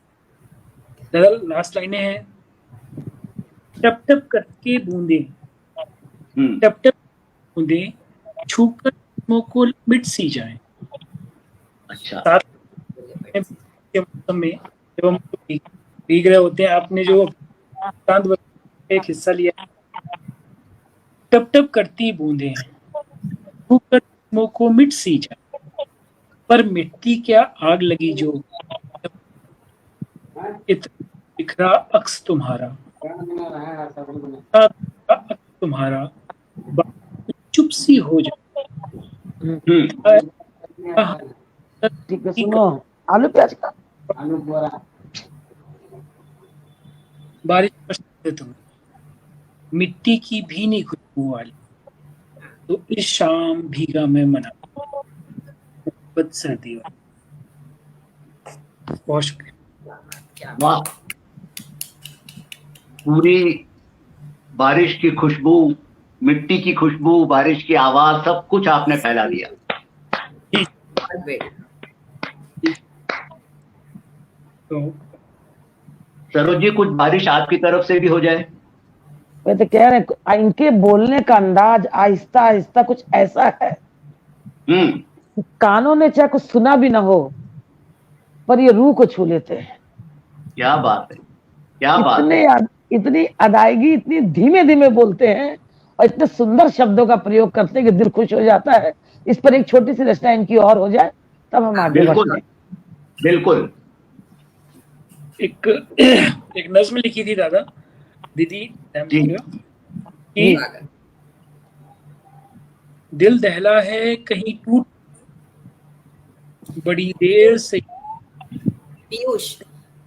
दादा लास्ट लाइनें हैं, टप टप करके बूंदे, टप टप बूंदे छूकर आंखों को मिट सी जाए, अच्छा साथ के मौसम में जब हम भीग रहे होते हैं, आपने जो चांद एक हिस्सा लिया, टप टप करती बूंदे छूकर आंखों को मिट सी जाए, पर मिट्टी क्या आग लगी जो इतना बिखरा अक्स तुम्हारा, अक्स तुम्हारा चुप सी हो जाए, ठीक है। सुनो, आलू प्याज का बारिश पसंद है तुम्हें, मिट्टी की भीनी खुशबू वाली, तो इस शाम भीगा मैं मना मोहब्बत सर्दी वाली। बहुत शुक्रिया। वाह, पूरी बारिश की खुशबू, मिट्टी की खुशबू, बारिश की आवाज, सब कुछ आपने फैला दिया। तो सरोज जी, कुछ बारिश आपकी तरफ से भी हो जाए। मैं तो कह रहे इनके बोलने का अंदाज आहिस्ता आहिस्ता कुछ ऐसा है, कानों ने चाहे कुछ सुना भी ना हो पर ये रूह को छू लेते हैं। क्या बात है, क्या बात है। इतनी अदायगी, इतनी धीमे धीमे बोलते हैं और इतने सुंदर शब्दों का प्रयोग करते हैं कि दिल खुश हो जाता है। इस पर एक छोटी सी रचना इनकी और हो जाए तब हम आगे बढ़ते हैं। बिल्कुल। एक नज्म लिखी थी दादा दीदी कि दिल दहला है कहीं टूट बड़ी देर से। पीयूष,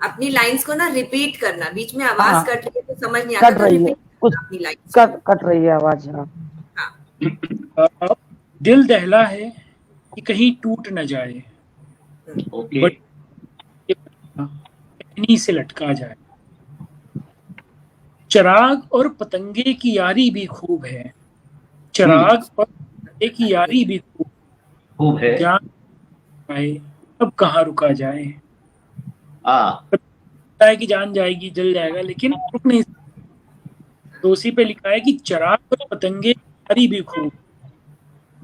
अपनी लाइंस को ना रिपीट करना, बीच में आवाज कट रही है तो समझ नहीं कट रही है, कुछ अपनी लाइंस कट रही है आवाज। दिल दहला है कि कहीं टूट न जाए, से लटका जाए, चिराग और पतंगे की यारी भी खूब है, चिराग और पतंगे की यारी भी खूब है, जान जाए अब कहाँ रुका जाए। पता है कि जान जाएगी, जल जाएगा, लेकिन रुक नहीं। तो उसी पे लिखा है कि चिराग और पतंगे की यारी भी खूब,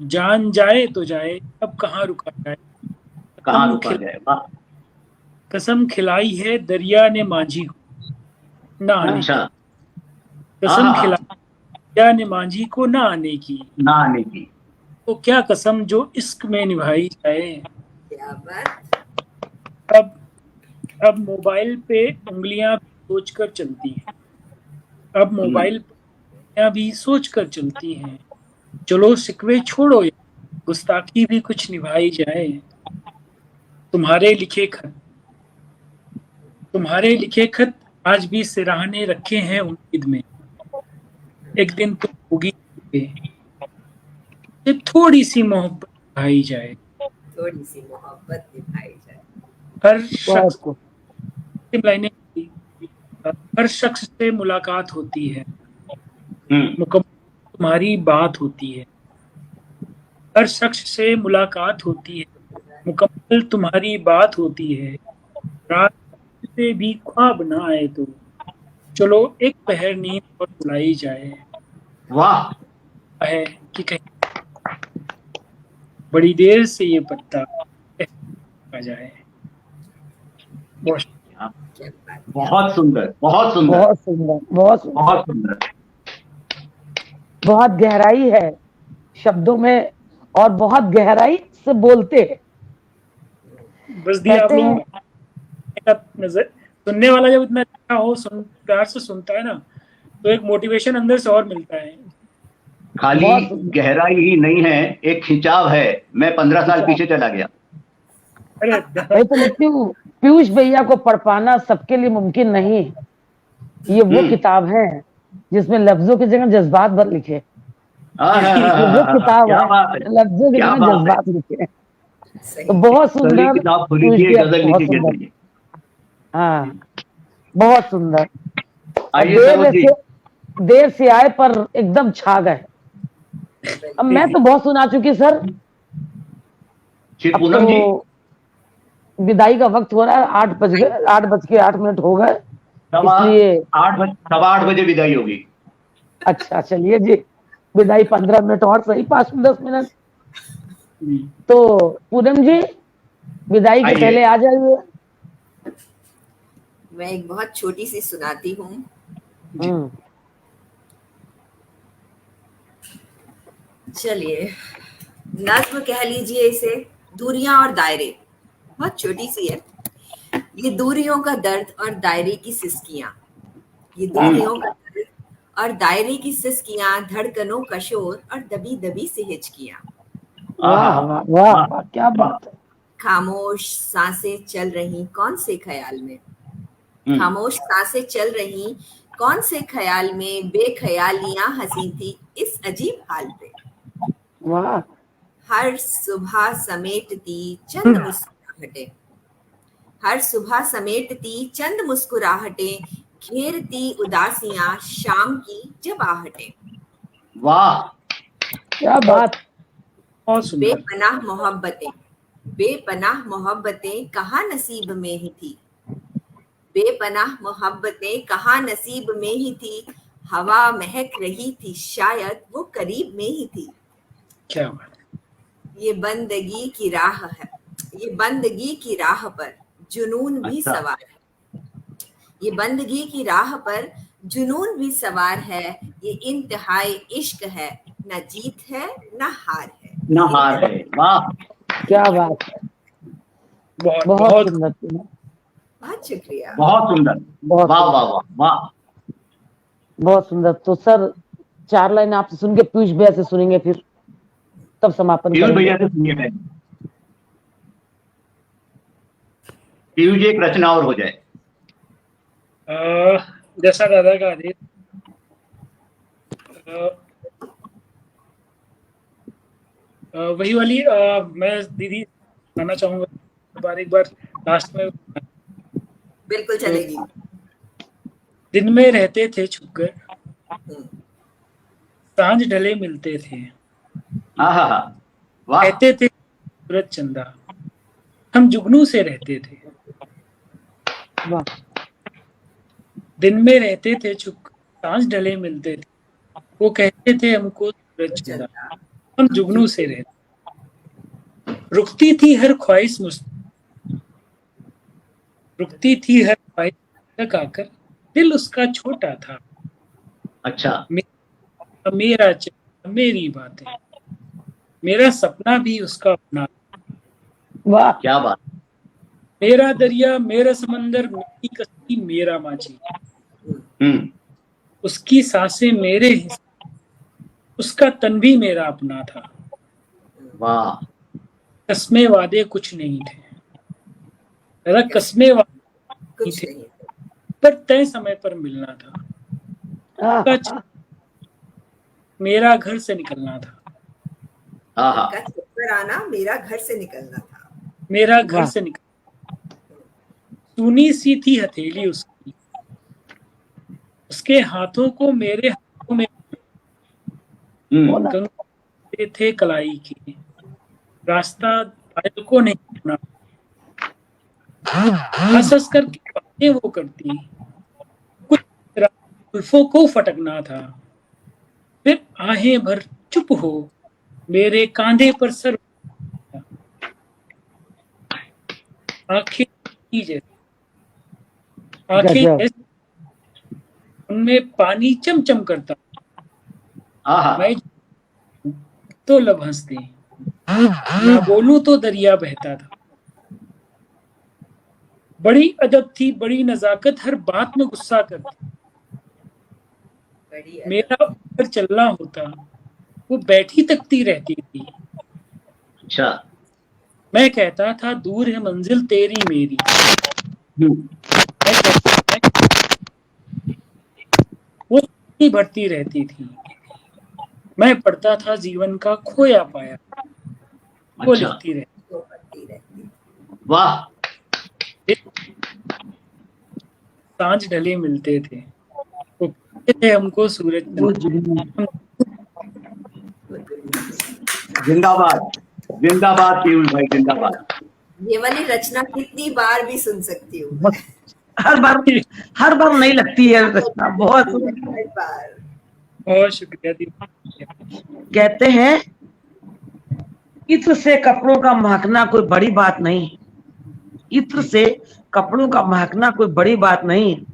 जान जाए तो जाए अब कहाँ रुका जाए। कहाँ रुका जाए। कसम खिलाई है दरिया ने माझी को ना आने की, कसम खिलाई दरिया ने माझी को ना आने की, ना आने की, तो क्या कसम जो इश्क में निभाई जाए। क्या बात। अब मोबाइल पे उंगलियां सोच कर चलती हैं, अब मोबाइल पे उंगलियां भी सोच कर चलती हैं, चलो शिकवे छोड़ो, गुस्ताखी भी कुछ निभाई जाए। तुम्हारे लिखे खत आज भी सिराहने रखे हैं उम्मीद में, एक दिन तुम होगी ये थोड़ी सी मोहब्बत निभाई जाए, थोड़ी सी मोहब्बत निभाई जाए। हर बहुत शख्स खूब। लाइनें, हर शख्स से मुलाकात होती है, मुकम्मल तुम्हारी बात होती है, हर शख्स से मुलाकात होती है, मुकम्मल तुम्हारी बात होती है, रात से भी ख्वाब ना आए तो चलो एक पहर नींद और बुलाई जाए। वाह, है कि कहीं बड़ी देर से ये पत्ता आ जाए। बहुत क्या बात। बहुत सुंदर, बहुत सुंदर, बहुत सुंदर, बहुत सुंदर। बहुत सुंदर। बहुत गहराई है शब्दों में और बहुत गहराई से बोलते हैं। बस दिया आप कहते लोगों हैं का नजर, सुनने वाला जब इतना अच्छा हो, प्यार से सुनता है ना, तो एक मोटिवेशन अंदर से और मिलता है। खाली बहुत सुंदर। गहराई ही नहीं है, एक खिंचाव है। मैं 15 साल पीछे चला गया। अरे मैं तो लिखती हूँ, पीयूष भैया को पढ़ पाना सबके लिए मुमकिन नहीं। ये वो किताब है जिसमें लफ्जों की जगह जज्बात भर लिखे। ये वो किताब क्या है, बात है, लफ्जों की क्या जगह बात है। जज्बात लिखे। सही। तो बहुत कल सुंदर किताब खोल पीयूष लीजिए, भैया, गजल बहुत लिखी गिर सुंदर। दीजिए। हाँ, बहुत सुंदर। और आइए सरोज जी। देर से आए पर एकदम छा गए। अब मैं तो बहुत सुना चुकी सर, श्री अब पूनम जी, तो विदाई का वक्त हो रहा है। 8 बज के 8 मिनट हो गए, इसलिए 8 बजे विदाई होगी। अच्छा चलिए जी, विदाई 15 मिनट और सही, 5-10 मिनट। तो पूनम जी विदाई के आइए। पहले आ जाइए। मैं एक बहुत छोटी सी सुनाती हूँ। हम्म, चलिए, नज्म कह लीजिए इसे, दूरियां और दायरे। बहुत छोटी सी है। ये दूरियों का दर्द और दायरे की सिसकियां, ये दूरियों का दर्द और दायरे की सिसकियां, धड़कनों का शोर और दबी दबी सी हिचकियां, वाह वाह वाह वाह, क्या बात है। खामोश सांसें चल रही कौन से ख्याल में, खामोश सांसें चल रही कौन से ख्याल में, बेख्यालियां हंसी थी इस अजीब हाल पे, वाह, हर सुबह समेटती चंद मुस्कुराहटें, हर सुबह समेटती चंद मुस्कुराहटें, घेरती उदासियां शाम की जब आहटें, वाह, क्या बात। बहुत सुंदर। बेपनाह मोहब्बतें, बेपनाह मोहब्बतें कहाँ नसीब में ही थी, बेपनाह मोहब्बतें कहाँ नसीब में ही थी, हवा महक रही थी शायद वो करीब में ही थी, क्या बात। ये बंदगी की राह है, ये बंदगी की राह पर जुनून भी अच्छा। सवार है, ये बंदगी की राह पर जुनून भी सवार है, ये इंतहाई इश्क है, न जीत है न हार है, ना हार है। वाह, क्या बात है, बहुत बहुत बहुत सुंदर पूनम, बहुत शुक्रिया। बहुत सुंदर। बहुत वाह सुंदर, वाह वाह वाह। बहुत सुंदर। तो सर 4 लाइन आपसे सुन के पीयूष भैया से सुनेंगे, फिर तब समापन पीयूष करेंगे। भैया से सुनिए। मैं पीयूष जी एक रचना और हो जाए। जैसा दादा का आदेश। वही वाली मैं दीदी सुनाना चाहूंगा एक बार लास्ट में। बिल्कुल चलेगी। दिन में रहते थे छुपकर, सांझ ढले मिलते थे, हाँ हाँ हाँ, वाह, कहते थे सूरज चंदा, हम जुगनू से रहते थे, वाह, दिन में रहते थे छुप, सांझ ढले मिलते थे, वो कहते थे हमको सूरज चंदा, हम जुगनू से रहते, रुकती थी हर ख्वाहिश रुकती थी हर ख्वाहिश तक आकर, दिल उसका छोटा था, अच्छा, मेरा चेहरा मेरी बातें, मेरा सपना भी उसका अपना, वाह, क्या बात। मेरा दरिया मेरा समंदर मेरी कश्ती मेरा माझी, उसकी सांसें मेरे हिस्से, उसका तन भी मेरा अपना था, वाह, कसमें वादे कुछ नहीं थे, ज्यादा कसमे वाले कुछ थे, नहीं। पर तय समय पर मिलना था। सच, मेरा घर से निकलना था, हाँ हाँ उनका चक्कर आना, मेरा घर से निकलना था। मेरा घर वाह। से निकल। सूनी सी थी हथेली उसकी, उसके हाथों को मेरे हाथों में कंगन थे कलाई के, रास्ता पायल को नहीं होना। हंस हंस कर के बातें वो करती, कुछ जुल्फों को फटकना था। फिर आहें भर चुप हो, मेरे कांधे पर सर, आंखें जैसे, आंखें गजब। जैसे, उनमें पानी चमचम करता। हाँ हाँ मैं तो लब हंसते, ना बोलूं तो दरिया बहता था। बड़ी अदब थी, बड़ी नजाकत, हर बात में गुस्सा करती। बड़ी अदब। मेरा ऊपर चलना होता, वो बैठी तकती रहती थी। अच्छा मैं कहता था दूर है मंजिल तेरी मेरी, हम्म, मैं कहता वो ही भरती रहती थी। मैं पढ़ता था जीवन का खोया पाया, वो अच्छा लिखती रहती। तो पड़ती रहती। वाह सांझ ढले मिलते थे, वो कहते थे हमको सूरज वो चंद्र। जुनून। वो दुनिया। जिंदाबाद जिंदाबाद पीयूष भाई जिंदाबाद। ये वाली रचना कितनी बार भी सुन सकती हूँ मैं। बहुत- हर बार नहीं लगती है रचना, बहुत सुंदर। हर बार। बहुत शुक्रिया दी। कहते हैं इत्र से कपड़ों का महकना कोई बड़ी बात नहीं, इत्र से कपड़ों का महकना कोई बड़ी बात नहीं,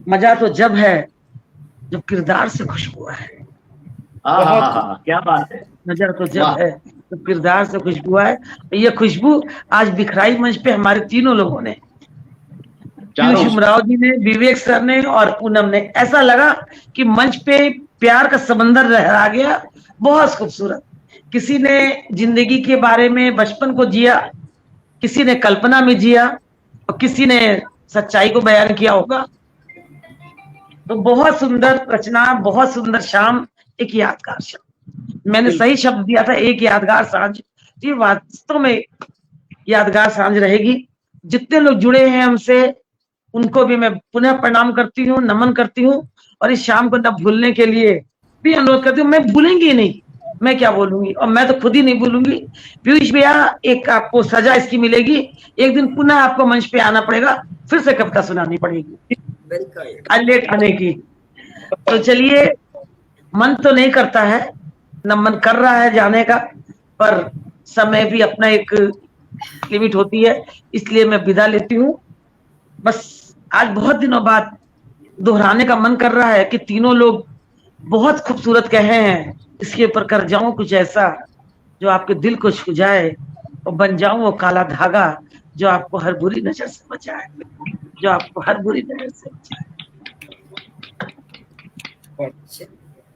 मजा तो जब है जब किरदार से खुशबू है। हाँ हाँ बहुत हाँ हाँ क्या बात है। नजर तो जब वाह है जब किरदार से खुशबू है। ये खुशबू आज बिखराई मंच पे हमारे तीनों लोगों ने, चारों पीयूष उमराव जी ने, विवेक सर ने और पूनम ने, ऐसा लगा कि मंच पे प्यार का समंदर लहरा गया। बहुत खूबसूरत। किसी ने जिंदगी के बारे में, बचपन को जिया, किसी ने कल्पना में जिया और किसी ने सच्चाई को बयान किया होगा। तो बहुत सुंदर रचना, बहुत सुंदर शाम, एक यादगार शाम। मैंने सही शब्द दिया था, एक यादगार सांझ। ये वास्तव में यादगार सांझ रहेगी। जितने लोग जुड़े हैं हमसे उनको भी मैं पुनः प्रणाम करती हूँ, नमन करती हूँ और इस शाम को न भूलने के लिए भी अनुरोध करती हूँ। मैं भूलेंगी ही नहीं, मैं क्या बोलूंगी, और मैं तो खुद ही नहीं भूलूंगी। पीयूष भैया, एक आपको सजा इसकी मिलेगी, एक दिन पुनः आपको मंच पे आना पड़ेगा, फिर से कविता सुनानी पड़ेगी, बिल्कुल। आज लेट आने की। तो चलिए, मन तो नहीं करता है, न मन कर रहा है जाने का, पर समय भी अपना एक लिमिट होती है, इसलिए मैं विदा लेती हूँ। बस आज बहुत दिनों बाद दोहराने का मन कर रहा है कि तीनों लोग बहुत खूबसूरत कहे हैं, इसके ऊपर कर जाऊं कुछ ऐसा जो आपके दिल को छू जाए, और बन जाऊं वो काला धागा जो आपको हर बुरी नजर से बचाए, जो आपको हर बुरी नजर से बचाए।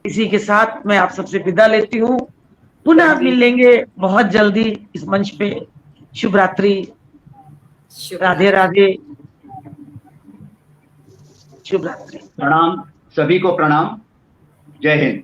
इसी के साथ मैं आप सबसे विदा लेती हूँ। पुनः मिलेंगे बहुत जल्दी इस मंच पे। शुभ रात्रि, राधे राधे, शुभ रात्रि। प्रणाम सभी को प्रणाम। जय हिंद।